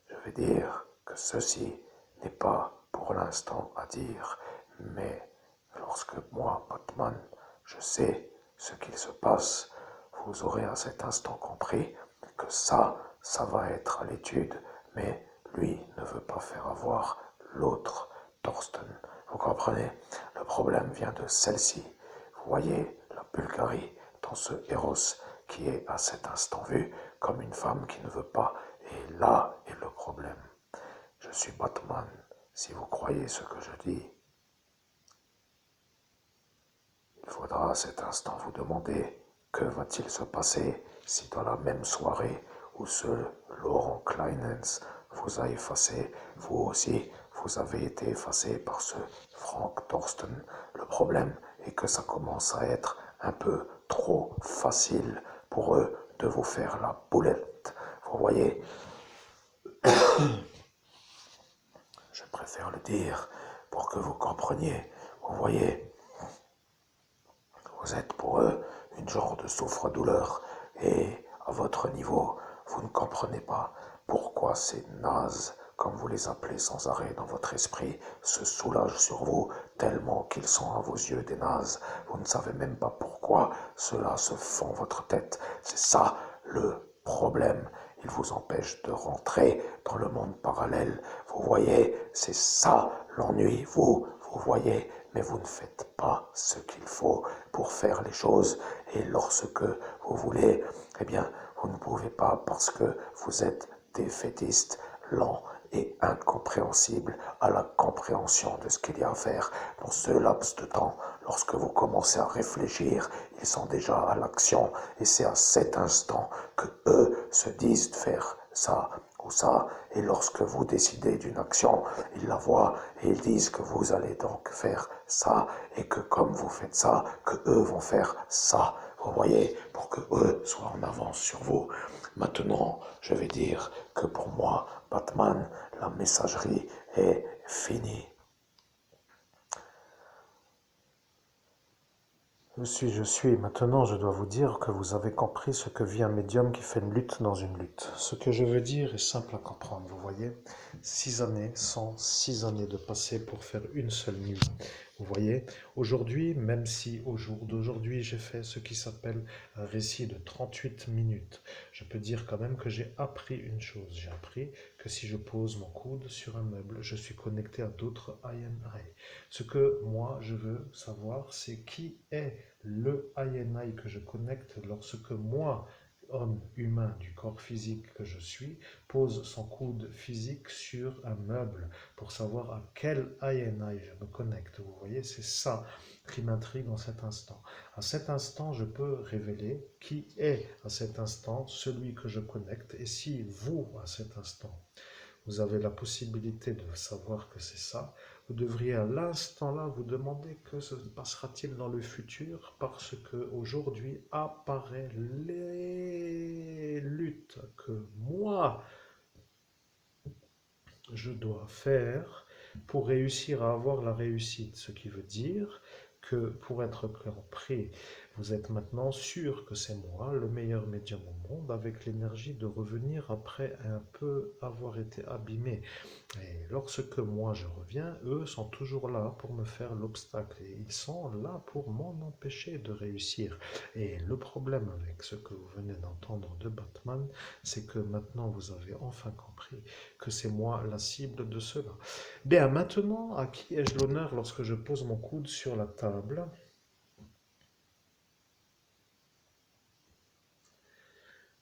Speaker 2: Je vais dire que ceci n'est pas pour l'instant à dire, mais lorsque moi, Batman, je sais ce qu'il se passe, vous aurez à cet instant compris que ça va être à l'étude, mais lui ne veut pas faire avoir l'autre Thorsten. Vous comprenez? Le problème vient de celle-ci. Vous voyez la Bulgarie dans ce Eros qui est à cet instant vu comme une femme qui ne veut pas. Et là est le problème. Je suis Batman. Si vous croyez ce que je dis, il faudra à cet instant vous demander que va-t-il se passer si dans la même soirée où ce Laurent Kleinens vous a effacé, vous aussi, vous avez été effacé par ce Frank Thorsten. Le problème est que ça commence à être un peu trop facile pour eux de vous faire la boulette. Vous voyez, je préfère le dire pour que vous compreniez. Vous voyez, vous êtes pour eux une genre de souffre-douleur et à votre niveau, vous ne comprenez pas pourquoi ces nazes, comme vous les appelez sans arrêt dans votre esprit, se soulagent sur vous tellement qu'ils sont à vos yeux des nazes. Vous ne savez même pas pourquoi cela se fond votre tête. C'est ça le problème. Il vous empêche de rentrer dans le monde parallèle. Vous voyez, c'est ça l'ennui, vous voyez, mais vous ne faites pas ce qu'il faut pour faire les choses. Et lorsque vous voulez, eh bien, vous ne pouvez pas parce que vous êtes défaitistes, lents et incompréhensibles à la compréhension de ce qu'il y a à faire. Dans ce laps de temps, lorsque vous commencez à réfléchir, ils sont déjà à l'action et c'est à cet instant que eux se disent de faire ça ou ça, et lorsque vous décidez d'une action, ils la voient et ils disent que vous allez donc faire ça, et que comme vous faites ça, que eux vont faire ça. Vous voyez, pour que eux soient en avance sur vous. Maintenant, je vais dire que pour moi, Batman, la messagerie est finie.
Speaker 1: Je suis. Maintenant, je dois vous dire que vous avez compris ce que vit un médium qui fait une lutte dans une lutte. Ce que je veux dire est simple à comprendre, vous voyez. 6 années sont 6 années de passé pour faire une seule nuit. Vous voyez, aujourd'hui, même si au jour d'aujourd'hui, j'ai fait ce qui s'appelle un récit de 38 minutes, je peux dire quand même que j'ai appris une chose. J'ai appris que si je pose mon coude sur un meuble, je suis connecté à d'autres INI. Ce que moi, je veux savoir, c'est qui est le INI que je connecte lorsque moi, homme humain du corps physique que je suis, pose son coude physique sur un meuble pour savoir à quel INI je me connecte. Vous voyez, c'est ça qui m'intrigue en cet instant. À cet instant, je peux révéler qui est à cet instant celui que je connecte et si vous, à cet instant, vous avez la possibilité de savoir que c'est ça, vous devriez à l'instant là vous demander que se passera-t-il dans le futur parce que aujourd'hui apparaît les luttes que moi je dois faire pour réussir à avoir la réussite, ce qui veut dire que pour être compris, vous êtes maintenant sûr que c'est moi, le meilleur médium au monde, avec l'énergie de revenir après un peu avoir été abîmé. Et lorsque moi je reviens, eux sont toujours là pour me faire l'obstacle et ils sont là pour m'en empêcher de réussir. Et le problème avec ce que vous venez d'entendre de Batman, c'est que maintenant vous avez enfin compris que c'est moi la cible de cela. Bien, maintenant, à qui ai-je l'honneur lorsque je pose mon coude sur la table?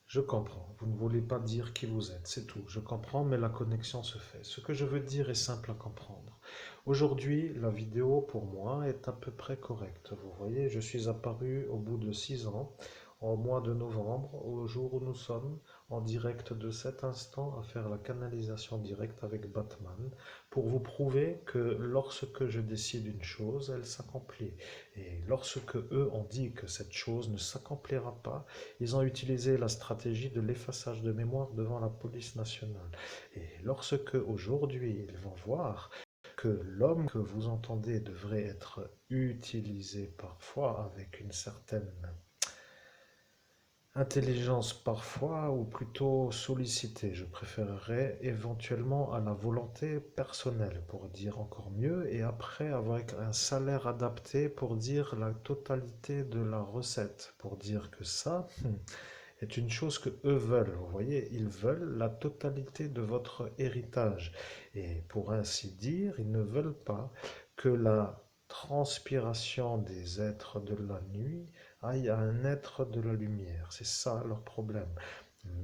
Speaker 1: Je comprends, vous ne voulez pas dire qui vous êtes, c'est tout. Je comprends, mais la connexion se fait. Ce que je veux dire est simple à comprendre. Aujourd'hui, la vidéo, pour moi, est à peu près correcte. Vous voyez, je suis apparu au bout de 6 ans au mois de novembre, au jour où nous sommes, en direct de cet instant, à faire la canalisation directe avec Batman, pour vous prouver que lorsque je décide une chose, elle s'accomplit. Et lorsque eux ont dit que cette chose ne s'accomplira pas, ils ont utilisé la stratégie de l'effaçage de mémoire devant la police nationale. Et lorsque aujourd'hui ils vont voir que l'homme que vous entendez devrait être utilisé parfois avec une certaine intelligence parfois, ou plutôt sollicité, je préférerais éventuellement à la volonté personnelle pour dire encore mieux, et après avec un salaire adapté pour dire la totalité de la recette, pour dire que ça est une chose que eux veulent. Vous voyez, ils veulent la totalité de votre héritage. Et pour ainsi dire, ils ne veulent pas que la transpiration des êtres de la nuit aille à un être de la lumière. C'est ça leur problème.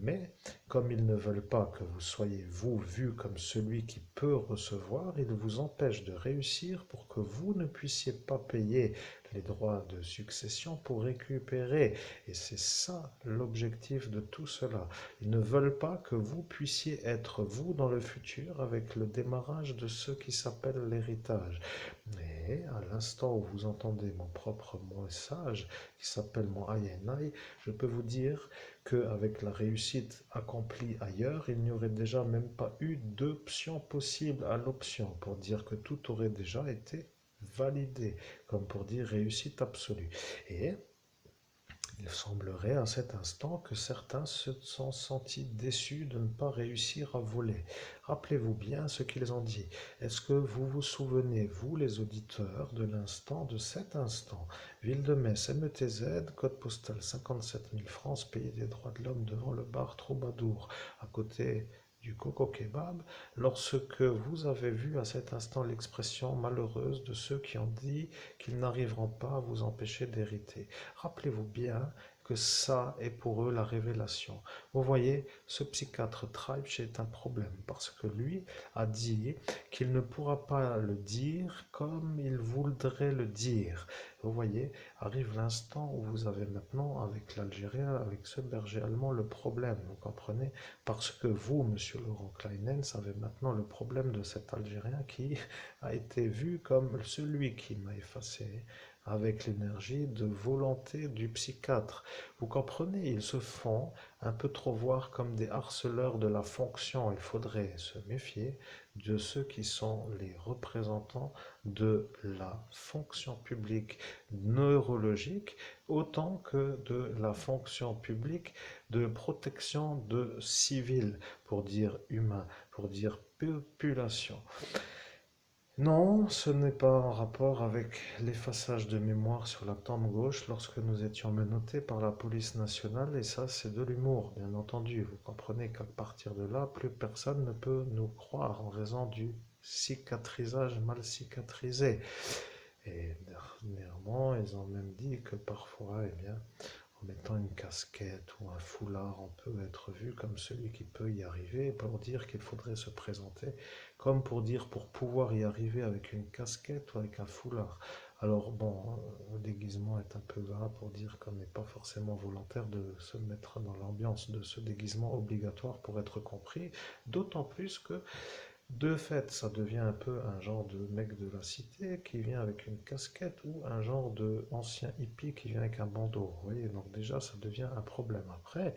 Speaker 1: Mais comme ils ne veulent pas que vous soyez, vous, vu comme celui qui peut recevoir, ils vous empêchent de réussir pour que vous ne puissiez pas payer les droits de succession pour récupérer. Et c'est ça l'objectif de tout cela. Ils ne veulent pas que vous puissiez être vous dans le futur avec le démarrage de ce qui s'appelle l'héritage. Mais à l'instant où vous entendez mon propre message qui s'appelle mon INI, je peux vous dire qu'avec la réussite accomplie ailleurs, il n'y aurait déjà même pas eu d'option possible à l'option pour dire que tout aurait déjà été validé, comme pour dire réussite absolue. Et il semblerait à cet instant que certains se sont sentis déçus de ne pas réussir à voler. Rappelez-vous bien ce qu'ils ont dit. Est-ce que vous vous souvenez, vous les auditeurs, de l'instant, de cet instant? Ville de Metz, METZ, code postal 57 000 France, pays des droits de l'homme devant le bar Troubadour, à côté du Coco Kebab, lorsque vous avez vu à cet instant l'expression malheureuse de ceux qui ont dit qu'ils n'arriveront pas à vous empêcher d'hériter. Rappelez-vous bien que ça est pour eux la révélation. Vous voyez, ce psychiatre Treibsch est un problème parce que lui a dit qu'il ne pourra pas le dire comme il voudrait le dire. Vous voyez, arrive l'instant où vous avez maintenant avec l'Algérien, avec ce berger allemand, le problème, vous comprenez? Parce que vous, monsieur Laurent Kleinens, avez maintenant le problème de cet Algérien qui a été vu comme celui qui m'a effacé avec l'énergie de volonté du psychiatre. Vous comprenez, ils se font un peu trop voir comme des harceleurs de la fonction. Il faudrait se méfier de ceux qui sont les représentants de la fonction publique neurologique autant que de la fonction publique de protection de civils, pour dire humain, pour dire population. Non, ce n'est pas en rapport avec l'effaçage de mémoire sur la tempe gauche lorsque nous étions menottés par la police nationale, et ça c'est de l'humour, bien entendu. Vous comprenez qu'à partir de là, plus personne ne peut nous croire en raison du cicatrisage mal cicatrisé. Et dernièrement, ils ont même dit que parfois, eh bien, en mettant une casquette ou un foulard, on peut être vu comme celui qui peut y arriver, pour dire qu'il faudrait se présenter, comme pour dire pour pouvoir y arriver avec une casquette ou avec un foulard. Alors bon, le déguisement est un peu gras pour dire qu'on n'est pas forcément volontaire de se mettre dans l'ambiance de ce déguisement obligatoire pour être compris, d'autant plus que de fait, ça devient un peu un genre de mec de la cité qui vient avec une casquette ou un genre de ancien hippie qui vient avec un bandeau. Vous voyez, donc déjà, ça devient un problème. Après,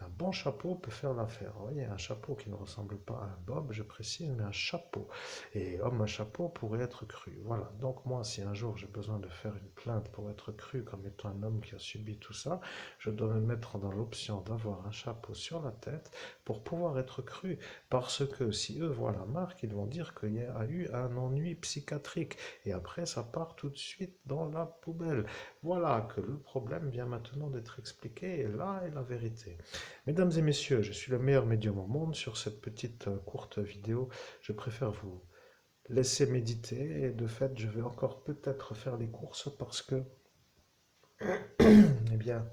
Speaker 1: un bon chapeau peut faire l'affaire. Vous voyez, un chapeau qui ne ressemble pas à un bob, je précise, mais un chapeau. Et homme à chapeau pourrait être cru. Voilà. Donc moi, si un jour j'ai besoin de faire une plainte pour être cru comme étant un homme qui a subi tout ça, je dois me mettre dans l'option d'avoir un chapeau sur la tête pour pouvoir être cru. Parce que si eux voient la marque, ils vont dire qu'il y a eu un ennui psychiatrique. Et après, ça part tout de suite dans la poubelle. Voilà que le problème vient maintenant d'être expliqué. Et là est la vérité. Mesdames et messieurs, je suis le meilleur médium au monde sur cette petite courte vidéo. Je préfère vous laisser méditer et de fait, je vais encore peut-être faire les courses parce que, eh bien,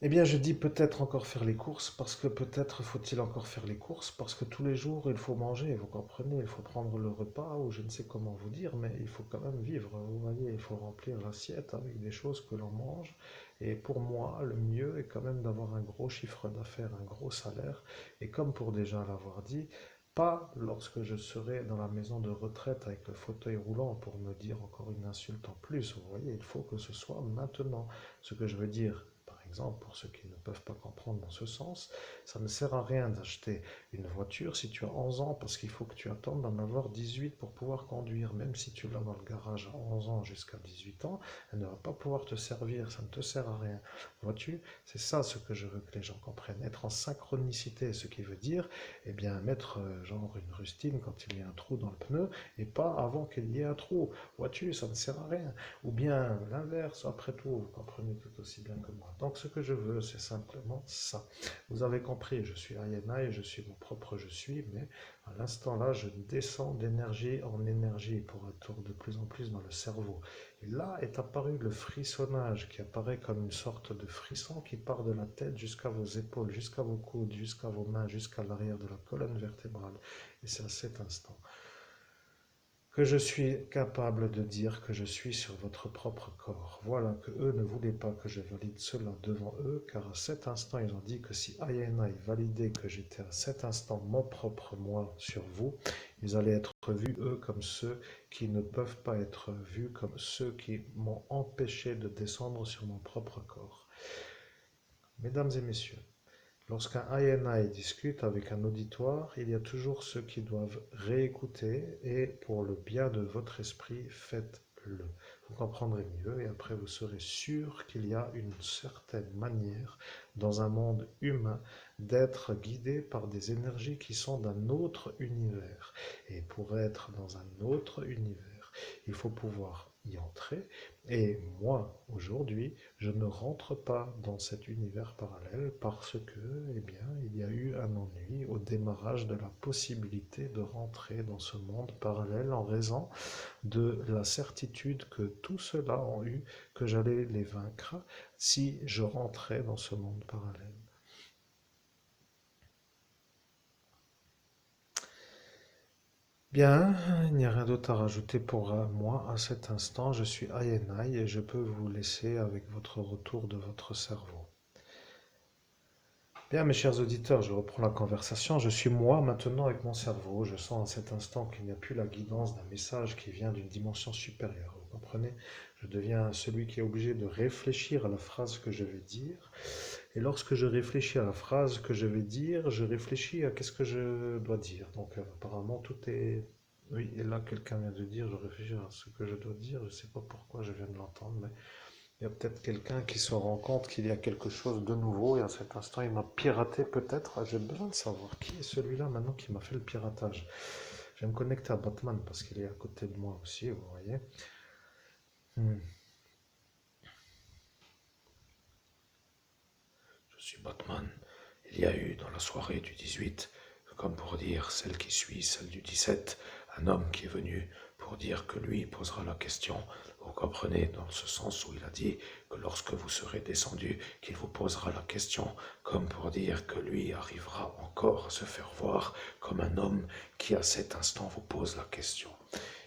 Speaker 1: Eh bien, je dis peut-être encore faire les courses, parce que peut-être faut-il encore faire les courses, parce que tous les jours, il faut manger, vous comprenez, il faut prendre le repas, ou je ne sais comment vous dire, mais il faut quand même vivre. Vous voyez, il faut remplir l'assiette avec des choses que l'on mange. Et pour moi, le mieux est quand même d'avoir un gros chiffre d'affaires, un gros salaire. Et comme pour déjà l'avoir dit, pas lorsque je serai dans la maison de retraite avec le fauteuil roulant pour me dire encore une insulte en plus. Vous voyez, il faut que ce soit maintenant. Ce que je veux dire, par exemple, pour ceux qui ne peuvent pas comprendre dans ce sens, ça ne sert à rien d'acheter une voiture si tu as 11 ans parce qu'il faut que tu attendes d'en avoir 18 pour pouvoir conduire. Même si tu l'as dans le garage à 11 ans jusqu'à 18 ans, elle ne va pas pouvoir te servir, ça ne te sert à rien. Vois-tu, c'est ça ce que je veux que les gens comprennent. Être en synchronicité, ce qui veut dire, eh bien, mettre genre une rustine quand il y a un trou dans le pneu et pas avant qu'il y ait un trou. Vois-tu, ça ne sert à rien. Ou bien l'inverse, après tout, vous comprenez tout aussi bien que moi. Donc ce que je veux, c'est simplement ça. Vous avez compris, je suis Ayana, je suis mon propre je suis, mais à l'instant là, je descends d'énergie en énergie pour être de plus en plus dans le cerveau. Et là est apparu le frissonnage qui apparaît comme une sorte de frisson qui part de la tête jusqu'à vos épaules, jusqu'à vos coudes, jusqu'à vos mains, jusqu'à l'arrière de la colonne vertébrale. Et c'est à cet instant que je suis capable de dire que je suis sur votre propre corps. Voilà que eux ne voulaient pas que je valide cela devant eux, car à cet instant, ils ont dit que si Ayana validait que j'étais à cet instant mon propre moi sur vous, ils allaient être vus, eux, comme ceux qui ne peuvent pas être vus comme ceux qui m'ont empêché de descendre sur mon propre corps. Mesdames et messieurs, lorsqu'un INI discute avec un auditoire, il y a toujours ceux qui doivent réécouter et pour le bien de votre esprit, faites-le. Vous comprendrez mieux et après vous serez sûr qu'il y a une certaine manière dans un monde humain d'être guidé par des énergies qui sont d'un autre univers. Et pour être dans un autre univers, il faut pouvoir y entrer. Et moi, aujourd'hui, je ne rentre pas dans cet univers parallèle parce que, eh bien, il y a eu un ennui au démarrage de la possibilité de rentrer dans ce monde parallèle en raison de la certitude que tous ceux-là ont eu que j'allais les vaincre si je rentrais dans ce monde parallèle. Bien, il n'y a rien d'autre à rajouter pour moi à cet instant. Je suis INI et je peux vous laisser avec votre retour de votre cerveau. Bien, mes chers auditeurs, je reprends la conversation. Je suis moi maintenant avec mon cerveau. Je sens à cet instant qu'il n'y a plus la guidance d'un message qui vient d'une dimension supérieure. Vous comprenez? Je deviens celui qui est obligé de réfléchir à la phrase que je vais dire. Et lorsque je réfléchis à la phrase que je vais dire, je réfléchis à qu'est-ce que je dois dire. Donc apparemment tout est... Oui, et là quelqu'un vient de dire, je réfléchis à ce que je dois dire. Je ne sais pas pourquoi je viens de l'entendre, mais il y a peut-être quelqu'un qui se rend compte qu'il y a quelque chose de nouveau et à cet instant il m'a piraté peut-être. J'ai besoin de savoir qui est celui-là maintenant qui m'a fait le piratage. Je vais me connecter à Batman parce qu'il est à côté de moi aussi, vous voyez. Hmm.
Speaker 2: Je suis Batman. Il y a eu dans la soirée du 18, comme pour dire celle qui suit, celle du 17, un homme qui est venu pour dire que lui posera la question. Vous comprenez, dans ce sens où il a dit que lorsque vous serez descendu, qu'il vous posera la question, comme pour dire que lui arrivera encore à se faire voir comme un homme qui à cet instant vous pose la question.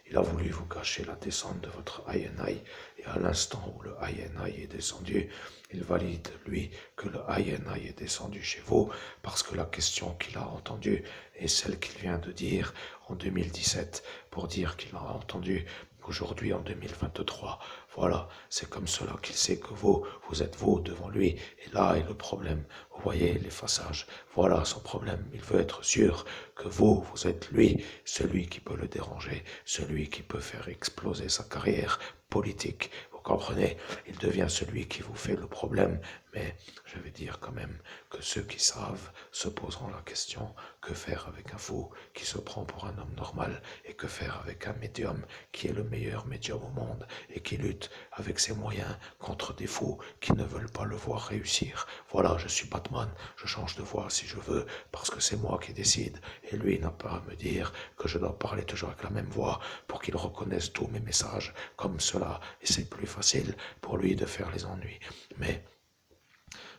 Speaker 2: Il a voulu vous cacher la descente de votre INI, et à l'instant où le INI est descendu, il valide, lui, que le INI est descendu chez vous, parce que la question qu'il a entendue est celle qu'il vient de dire en 2017, pour dire qu'il a entendu aujourd'hui en 2023. Voilà, c'est comme cela qu'il sait que vous êtes vous devant lui, et là est le problème. Vous voyez l'effaçage, voilà son problème. Il veut être sûr que vous êtes lui, celui qui peut le déranger, celui qui peut faire exploser sa carrière politique. Vous comprenez? Il devient celui qui vous fait le problème, mais je vais dire quand même que ceux qui savent se poseront la question, que faire avec un fou qui se prend pour un homme normal, et que faire avec un médium qui est le meilleur médium au monde et qui lutte avec ses moyens contre des fous qui ne veulent pas le voir réussir. Voilà, je suis Batman, je change de voix si je veux, parce que c'est moi qui décide, et lui n'a pas à me dire que je dois parler toujours avec la même voix pour qu'il reconnaisse tous mes messages comme cela, et c'est plus facile pour lui de faire les ennuis. Mais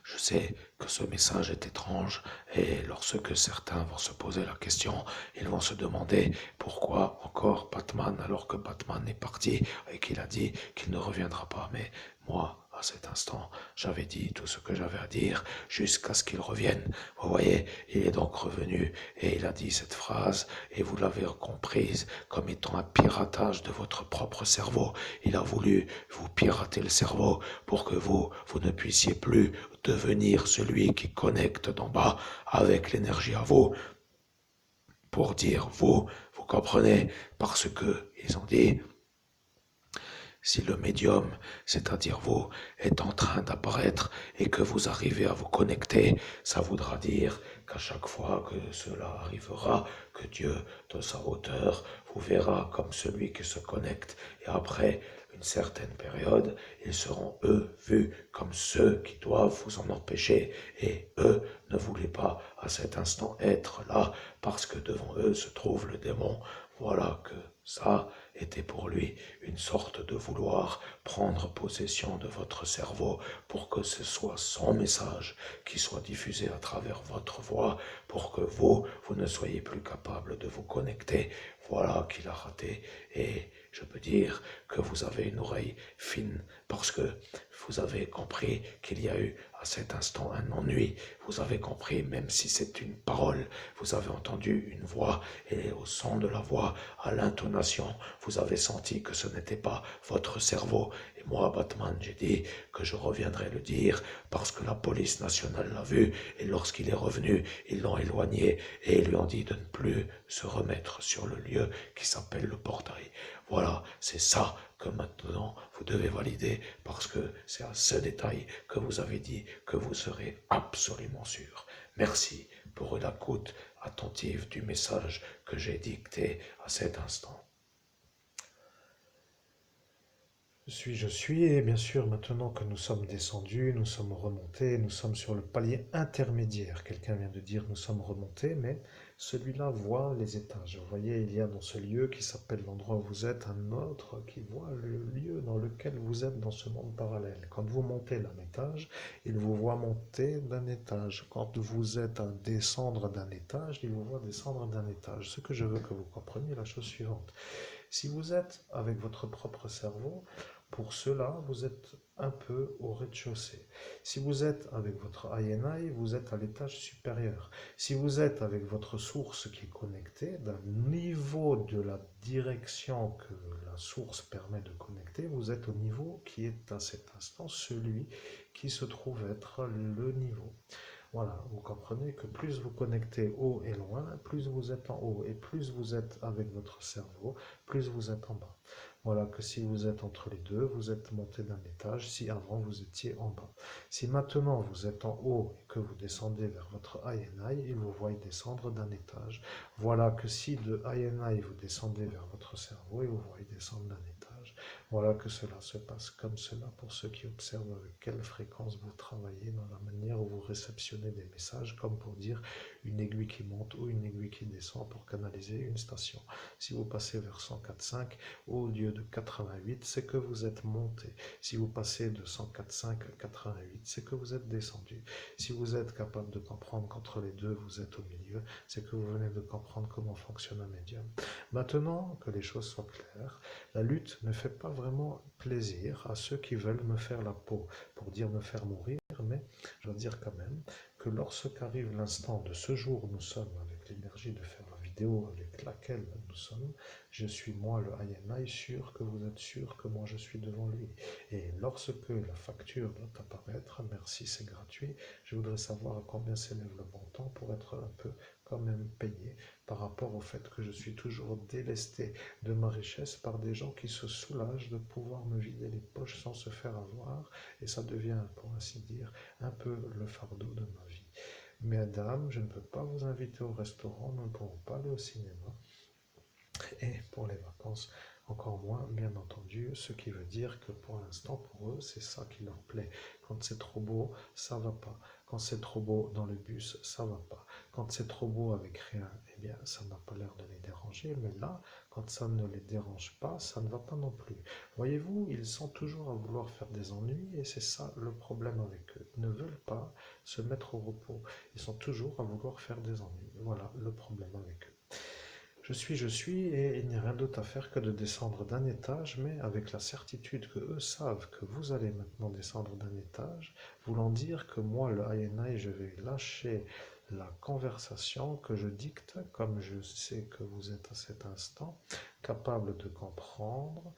Speaker 2: Je sais que ce message est étrange et lorsque certains vont se poser la question, ils vont se demander pourquoi encore Batman alors que Batman est parti et qu'il a dit qu'il ne reviendra pas. Mais moi, à cet instant, j'avais dit tout ce que j'avais à dire jusqu'à ce qu'il revienne. Vous voyez, il est donc revenu et il a dit cette phrase et vous l'avez comprise comme étant un piratage de votre propre cerveau. Il a voulu vous pirater le cerveau pour que vous ne puissiez plus devenir celui qui connecte d'en bas avec l'énergie à vous. Pour dire vous comprenez, parce que ils ont dit si le médium, c'est-à-dire vous, est en train d'apparaître et que vous arrivez à vous connecter, ça voudra dire qu'à chaque fois que cela arrivera, que Dieu, de sa hauteur, vous verra comme celui qui se connecte. Et après une certaine période, ils seront, eux, vus comme ceux qui doivent vous en empêcher. Et eux ne voulaient pas à cet instant être là, parce que devant eux se trouve le démon. Voilà que ça était pour lui une sorte de vouloir prendre possession de votre cerveau pour que ce soit son message qui soit diffusé à travers votre voix, pour que vous ne soyez plus capable de vous connecter. Voilà qu'il a raté. Et je peux dire que vous avez une oreille fine parce que vous avez compris qu'il y a eu à cet instant un ennui. Vous avez compris, même si c'est une parole, vous avez entendu une voix et au son de la voix, à l'intonation, vous avez senti que ce n'était pas votre cerveau. Et moi, Batman, j'ai dit que je reviendrai le dire parce que la police nationale l'a vu et lorsqu'il est revenu, ils l'ont éloigné et ils lui ont dit de ne plus se remettre sur le lieu qui s'appelle le portail. Voilà, c'est ça que maintenant vous devez valider parce que c'est à ce détail que vous avez dit que vous serez absolument sûr. Merci pour l'écoute attentive du message que j'ai dicté à cet instant.
Speaker 1: Je suis, et bien sûr, maintenant que nous sommes descendus, nous sommes remontés, nous sommes sur le palier intermédiaire. Quelqu'un vient de dire nous sommes remontés, mais celui-là voit les étages. Vous voyez, il y a dans ce lieu qui s'appelle l'endroit où vous êtes un autre qui voit le lieu dans lequel vous êtes dans ce monde parallèle. Quand vous montez d'un étage, il vous voit monter d'un étage. Quand vous êtes à descendre d'un étage, il vous voit descendre d'un étage. Ce que je veux que vous compreniez est la chose suivante. Si vous êtes avec votre propre cerveau, pour cela, vous êtes un peu au rez-de-chaussée. Si vous êtes avec votre INI, vous êtes à l'étage supérieur. Si vous êtes avec votre source qui est connectée, d'un niveau de la direction que la source permet de connecter, vous êtes au niveau qui est à cet instant celui qui se trouve être le niveau. Voilà, vous comprenez que plus vous connectez haut et loin, plus vous êtes en haut, et plus vous êtes avec votre cerveau, plus vous êtes en bas. Voilà que si vous êtes entre les deux, vous êtes monté d'un étage, si avant vous étiez en bas. Si maintenant vous êtes en haut et que vous descendez vers votre INI, il vous voit descendre d'un étage. Voilà que si de INI vous descendez vers votre cerveau, il vous voit descendre d'un étage. Voilà que cela se passe comme cela pour ceux qui observent avec quelle fréquence vous travaillez dans la manière où vous réceptionnez des messages, comme pour dire une aiguille qui monte ou une aiguille qui descend pour canaliser une station. Si vous passez vers 104.5 au lieu de 88, c'est que vous êtes monté. Si vous passez de 104.5 à 88, c'est que vous êtes descendu. Si vous êtes capable de comprendre qu'entre les deux, vous êtes au milieu, c'est que vous venez de comprendre comment fonctionne un médium. Maintenant que les choses soient claires, la lutte ne fait pas vraiment plaisir à ceux qui veulent me faire la peau, pour dire me faire mourir, mais je dois dire quand même que lorsqu'arrive l'instant de ce jour où nous sommes avec l'énergie de faire la vidéo avec laquelle nous sommes, je suis moi le INI sûr que vous êtes sûr que moi je suis devant lui. Et lorsque la facture doit apparaître, merci c'est gratuit, je voudrais savoir à combien s'élève le montant pour être un peu quand même payé par rapport au fait que je suis toujours délesté de ma richesse par des gens qui se soulagent de pouvoir me vider les poches sans se faire avoir, et ça devient, pour ainsi dire, un peu le fardeau de ma vie. Mesdames, je ne peux pas vous inviter au restaurant, nous ne pourrons pas aller au cinéma, et pour les vacances, Encore moins, bien entendu, ce qui veut dire que pour l'instant, pour eux, c'est ça qui leur plaît. Quand c'est trop beau, ça va pas. Quand c'est trop beau dans le bus, ça va pas. Quand c'est trop beau avec rien, eh bien, ça n'a pas l'air de les déranger. Mais là, quand ça ne les dérange pas, ça ne va pas non plus. Voyez-vous, ils sont toujours à vouloir faire des ennuis et c'est ça le problème avec eux. Ils ne veulent pas se mettre au repos. Ils sont toujours à vouloir faire des ennuis. Voilà le problème avec eux. Je suis, et il n'y a rien d'autre à faire que de descendre d'un étage, mais avec la certitude que eux savent que vous allez maintenant descendre d'un étage, voulant dire que moi, le INI, je vais lâcher la conversation que je dicte, comme je sais que vous êtes à cet instant capable de comprendre,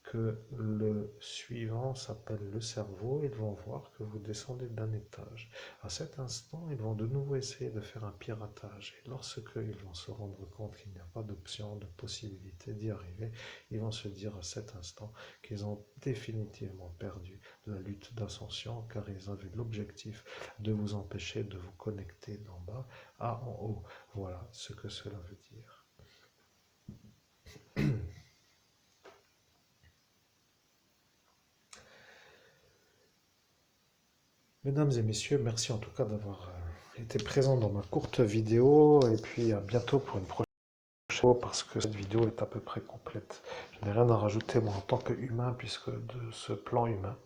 Speaker 1: que le suivant s'appelle le cerveau, ils vont voir que vous descendez d'un étage. À cet instant, ils vont de nouveau essayer de faire un piratage. Et lorsque ils vont se rendre compte qu'il n'y a pas d'option, de possibilité d'y arriver, ils vont se dire à cet instant qu'ils ont définitivement perdu la lutte d'ascension car ils avaient l'objectif de vous empêcher de vous connecter d'en bas à en haut. Voilà ce que cela veut dire. Mesdames et messieurs, merci en tout cas d'avoir été présents dans ma courte vidéo et puis à bientôt pour une prochaine vidéo parce que cette vidéo est à peu près complète. Je n'ai rien à rajouter moi en tant qu'humain puisque de ce plan humain,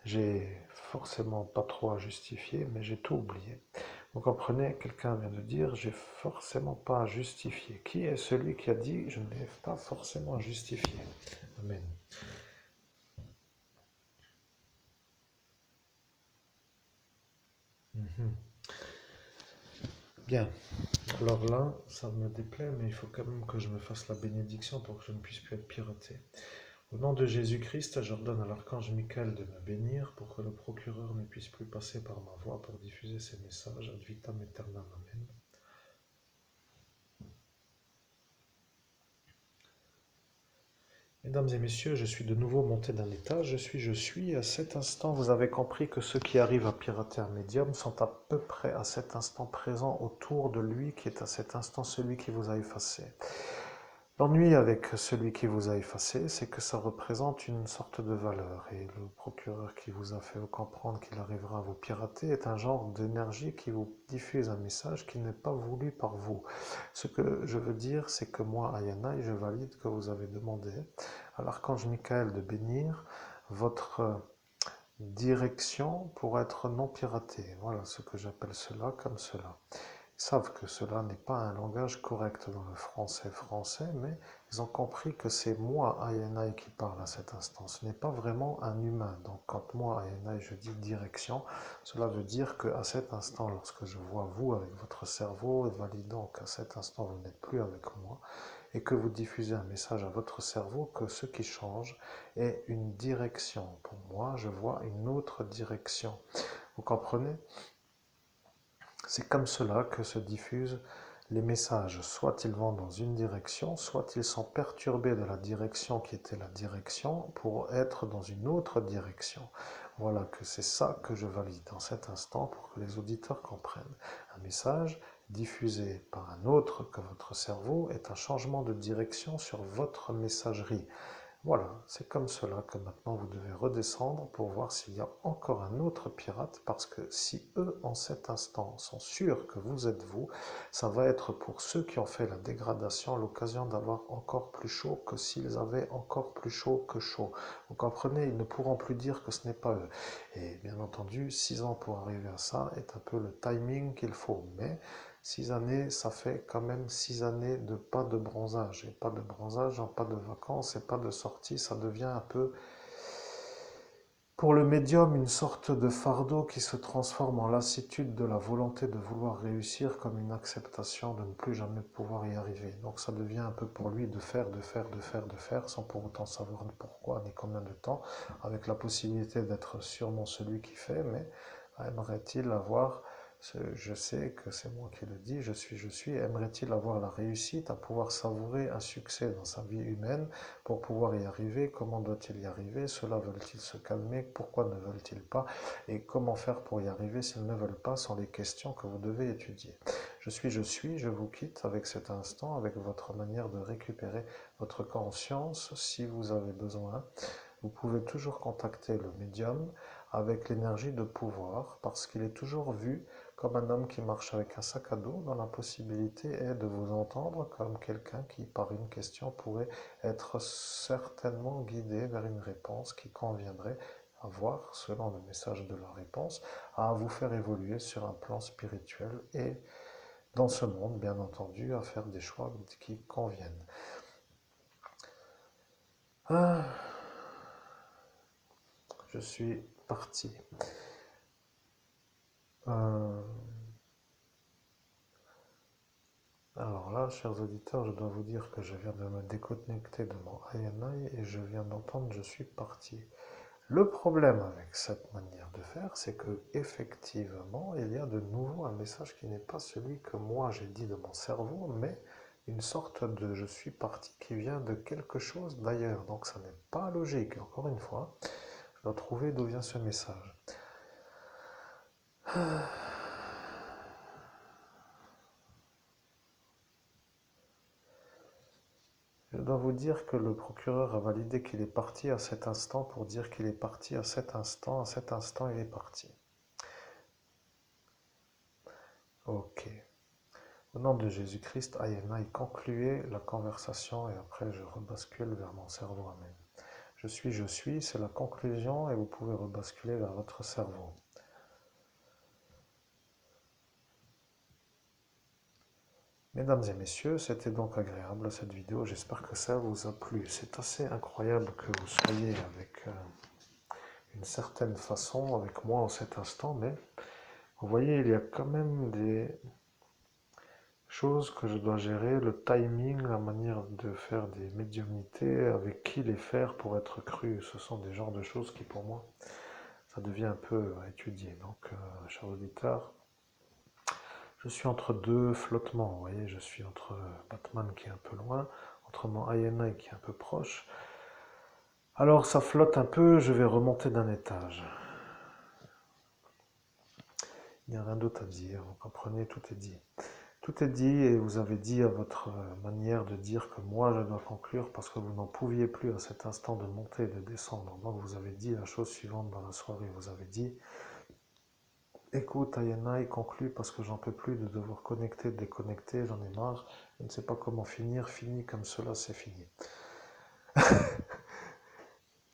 Speaker 1: j'ai forcément pas trop à justifier mais j'ai tout oublié. Vous comprenez, quelqu'un vient de dire j'ai forcément pas à justifier. Qui est celui qui a dit je n'ai pas forcément à justifier? Amen. Mhm. Bien. Alors là, ça me déplaît, mais il faut quand même que je me fasse la bénédiction pour que je ne puisse plus être piraté. Au nom de Jésus-Christ, j'ordonne à l'archange Michael de me bénir pour que le procureur ne puisse plus passer par ma voix pour diffuser ses messages ad vitam aeternam. Amen. Mesdames et messieurs, je suis de nouveau monté d'un étage. Je suis. À cet instant, vous avez compris que ceux qui arrivent à pirater un médium sont à peu près à cet instant présents autour de lui, qui est à cet instant celui qui vous a effacé. L'ennui avec celui qui vous a effacé, c'est que ça représente une sorte de valeur. Et le procureur qui vous a fait comprendre qu'il arrivera à vous pirater est un genre d'énergie qui vous diffuse un message qui n'est pas voulu par vous. Ce que je veux dire, c'est que moi, Ayana, je valide que vous avez demandé à l'archange Michael de bénir votre direction pour être non piratée. Voilà ce que j'appelle cela comme cela. Ils savent que cela n'est pas un langage correct dans le français, mais ils ont compris que c'est moi, INI, qui parle à cet instant. Ce n'est pas vraiment un humain. Donc quand moi, INI, je dis direction, cela veut dire qu'à cet instant, lorsque je vois vous avec votre cerveau, validant qu'à cet instant, vous n'êtes plus avec moi, et que vous diffusez un message à votre cerveau, que ce qui change est une direction. Pour moi, je vois une autre direction. Vous comprenez? C'est comme cela que se diffusent les messages. Soit ils vont dans une direction, soit ils sont perturbés de la direction qui était la direction pour être dans une autre direction. Voilà que c'est ça que je valide dans cet instant pour que les auditeurs comprennent. Un message diffusé par un autre que votre cerveau est un changement de direction sur votre messagerie. Voilà, c'est comme cela que maintenant vous devez redescendre pour voir s'il y a encore un autre pirate, parce que si eux, en cet instant, sont sûrs que vous êtes vous, ça va être pour ceux qui ont fait la dégradation l'occasion d'avoir encore plus chaud que s'ils avaient encore plus chaud que chaud. Vous comprenez, ils ne pourront plus dire que ce n'est pas eux. Et bien entendu, 6 ans pour arriver à ça est un peu le timing qu'il faut, mais 6 années, ça fait quand même 6 années de pas de bronzage. Et pas de bronzage, pas de vacances et pas de sortie, ça devient un peu, pour le médium, une sorte de fardeau qui se transforme en lassitude de la volonté de vouloir réussir comme une acceptation de ne plus jamais pouvoir y arriver. Donc ça devient un peu pour lui de faire, sans pour autant savoir pourquoi ni combien de temps, avec la possibilité d'être sûrement celui qui fait, mais aimerait-il avoir Je sais que c'est moi qui le dis, je suis, aimerait-il avoir la réussite à pouvoir savourer un succès dans sa vie humaine pour pouvoir y arriver? Comment doit-il y arriver? Ceux-là veulent-ils se calmer? Pourquoi ne veulent-ils pas? Et comment faire pour y arriver s'ils ne veulent pas sont les questions que vous devez étudier. Je suis, je vous quitte avec cet instant, avec votre manière de récupérer votre conscience si vous avez besoin. Vous pouvez toujours contacter le médium avec l'énergie de pouvoir parce qu'il est toujours vu comme un homme qui marche avec un sac à dos dont la possibilité est de vous entendre comme quelqu'un qui, par une question, pourrait être certainement guidé vers une réponse qui conviendrait avoir, selon le message de la réponse, à vous faire évoluer sur un plan spirituel et dans ce monde, bien entendu, à faire des choix qui conviennent. Ah, je suis parti. Euh, Alors là, chers auditeurs, je dois vous dire que je viens de me déconnecter de mon INI et je viens d'entendre je suis parti. Le problème avec cette manière de faire, c'est que effectivement, il y a de nouveau un message qui n'est pas celui que moi j'ai dit de mon cerveau, mais une sorte de je suis parti qui vient de quelque chose d'ailleurs. Donc ça n'est pas logique. Encore une fois, je dois trouver d'où vient ce message. Je dois vous dire que le procureur a validé qu'il est parti à cet instant pour dire qu'il est parti à cet instant il est parti. Ok. Au nom de Jésus-Christ, Ayana, concluez la conversation et après je rebascule vers mon cerveau. Amen. Je suis, c'est la conclusion et vous pouvez rebasculer vers votre cerveau. Mesdames et messieurs, c'était donc agréable cette vidéo, j'espère que ça vous a plu. C'est assez incroyable que vous soyez avec une certaine façon avec moi en cet instant, mais vous voyez, il y a quand même des choses que je dois gérer, le timing, la manière de faire des médiumnités, avec qui les faire pour être cru. Ce sont des genres de choses qui, pour moi, ça devient un peu à étudier. Donc, chers auditeurs, je suis entre deux flottements. Vous voyez, je suis entre Batman qui est un peu loin, entre mon INI qui est un peu proche. Alors, ça flotte un peu, je vais remonter d'un étage. Il n'y a rien d'autre à dire, vous comprenez, tout est dit. Tout est dit et vous avez dit à votre manière de dire que moi je dois conclure parce que vous n'en pouviez plus à cet instant de monter et de descendre. Donc vous avez dit la chose suivante dans la soirée, vous avez dit écoute Ayana, conclue parce que j'en peux plus de devoir connecter, déconnecter, j'en ai marre, je ne sais pas comment finir, fini comme cela c'est fini.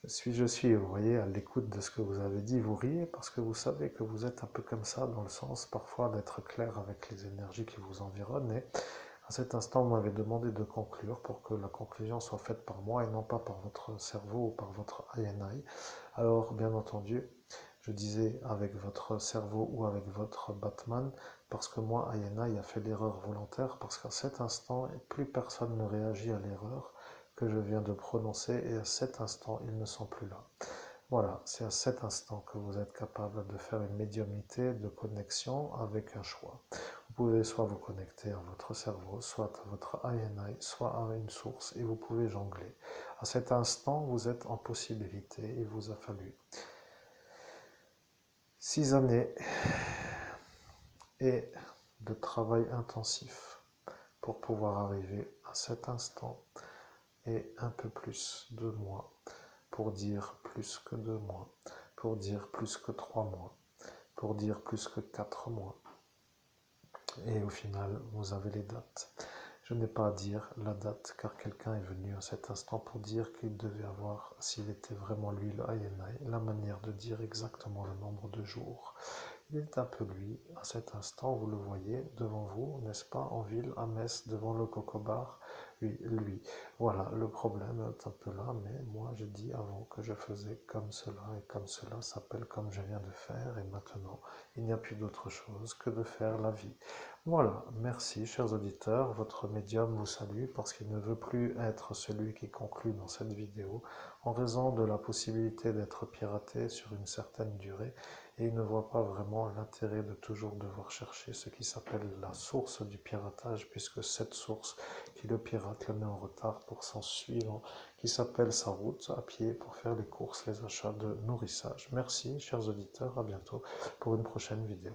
Speaker 1: Je suis, vous voyez, à l'écoute de ce que vous avez dit, vous riez parce que vous savez que vous êtes un peu comme ça dans le sens parfois d'être clair avec les énergies qui vous environnent et à cet instant, vous m'avez demandé de conclure pour que la conclusion soit faite par moi et non pas par votre cerveau ou par votre INI. Alors, bien entendu, je disais avec votre cerveau ou avec votre Batman, parce que moi, INI a fait l'erreur volontaire, parce qu'à cet instant, plus personne ne réagit à l'erreur que je viens de prononcer, et à cet instant, ils ne sont plus là. Voilà, c'est à cet instant que vous êtes capable de faire une médiumnité de connexion avec un choix. Vous pouvez soit vous connecter à votre cerveau, soit à votre INI, soit à une source, et vous pouvez jongler. À cet instant, vous êtes en possibilité. Il vous a fallu 6 années et de travail intensif pour pouvoir arriver à cet instant et un peu plus de mois pour dire plus que 2 mois, pour dire plus que 3 mois, pour dire plus que 4 mois. Et au final, vous avez les dates. Je n'ai pas à dire la date car quelqu'un est venu à cet instant pour dire qu'il devait avoir, s'il était vraiment lui le INI, la manière de dire exactement le nombre de jours. Il est un peu lui, à cet instant, vous le voyez devant vous, n'est-ce pas, en ville, à Metz, devant le Coco-Bar, oui, lui. Voilà, le problème est un peu là, mais moi j'ai dit avant que je faisais comme cela, et comme cela s'appelle comme je viens de faire, et maintenant, il n'y a plus d'autre chose que de faire la vie. Voilà, merci chers auditeurs, votre médium vous salue parce qu'il ne veut plus être celui qui conclut dans cette vidéo en raison de la possibilité d'être piraté sur une certaine durée et il ne voit pas vraiment l'intérêt de toujours devoir chercher ce qui s'appelle la source du piratage puisque cette source qui le pirate le met en retard pour son suivant qui s'appelle sa route à pied pour faire les courses, les achats de nourrissage. Merci chers auditeurs, à bientôt pour une prochaine vidéo.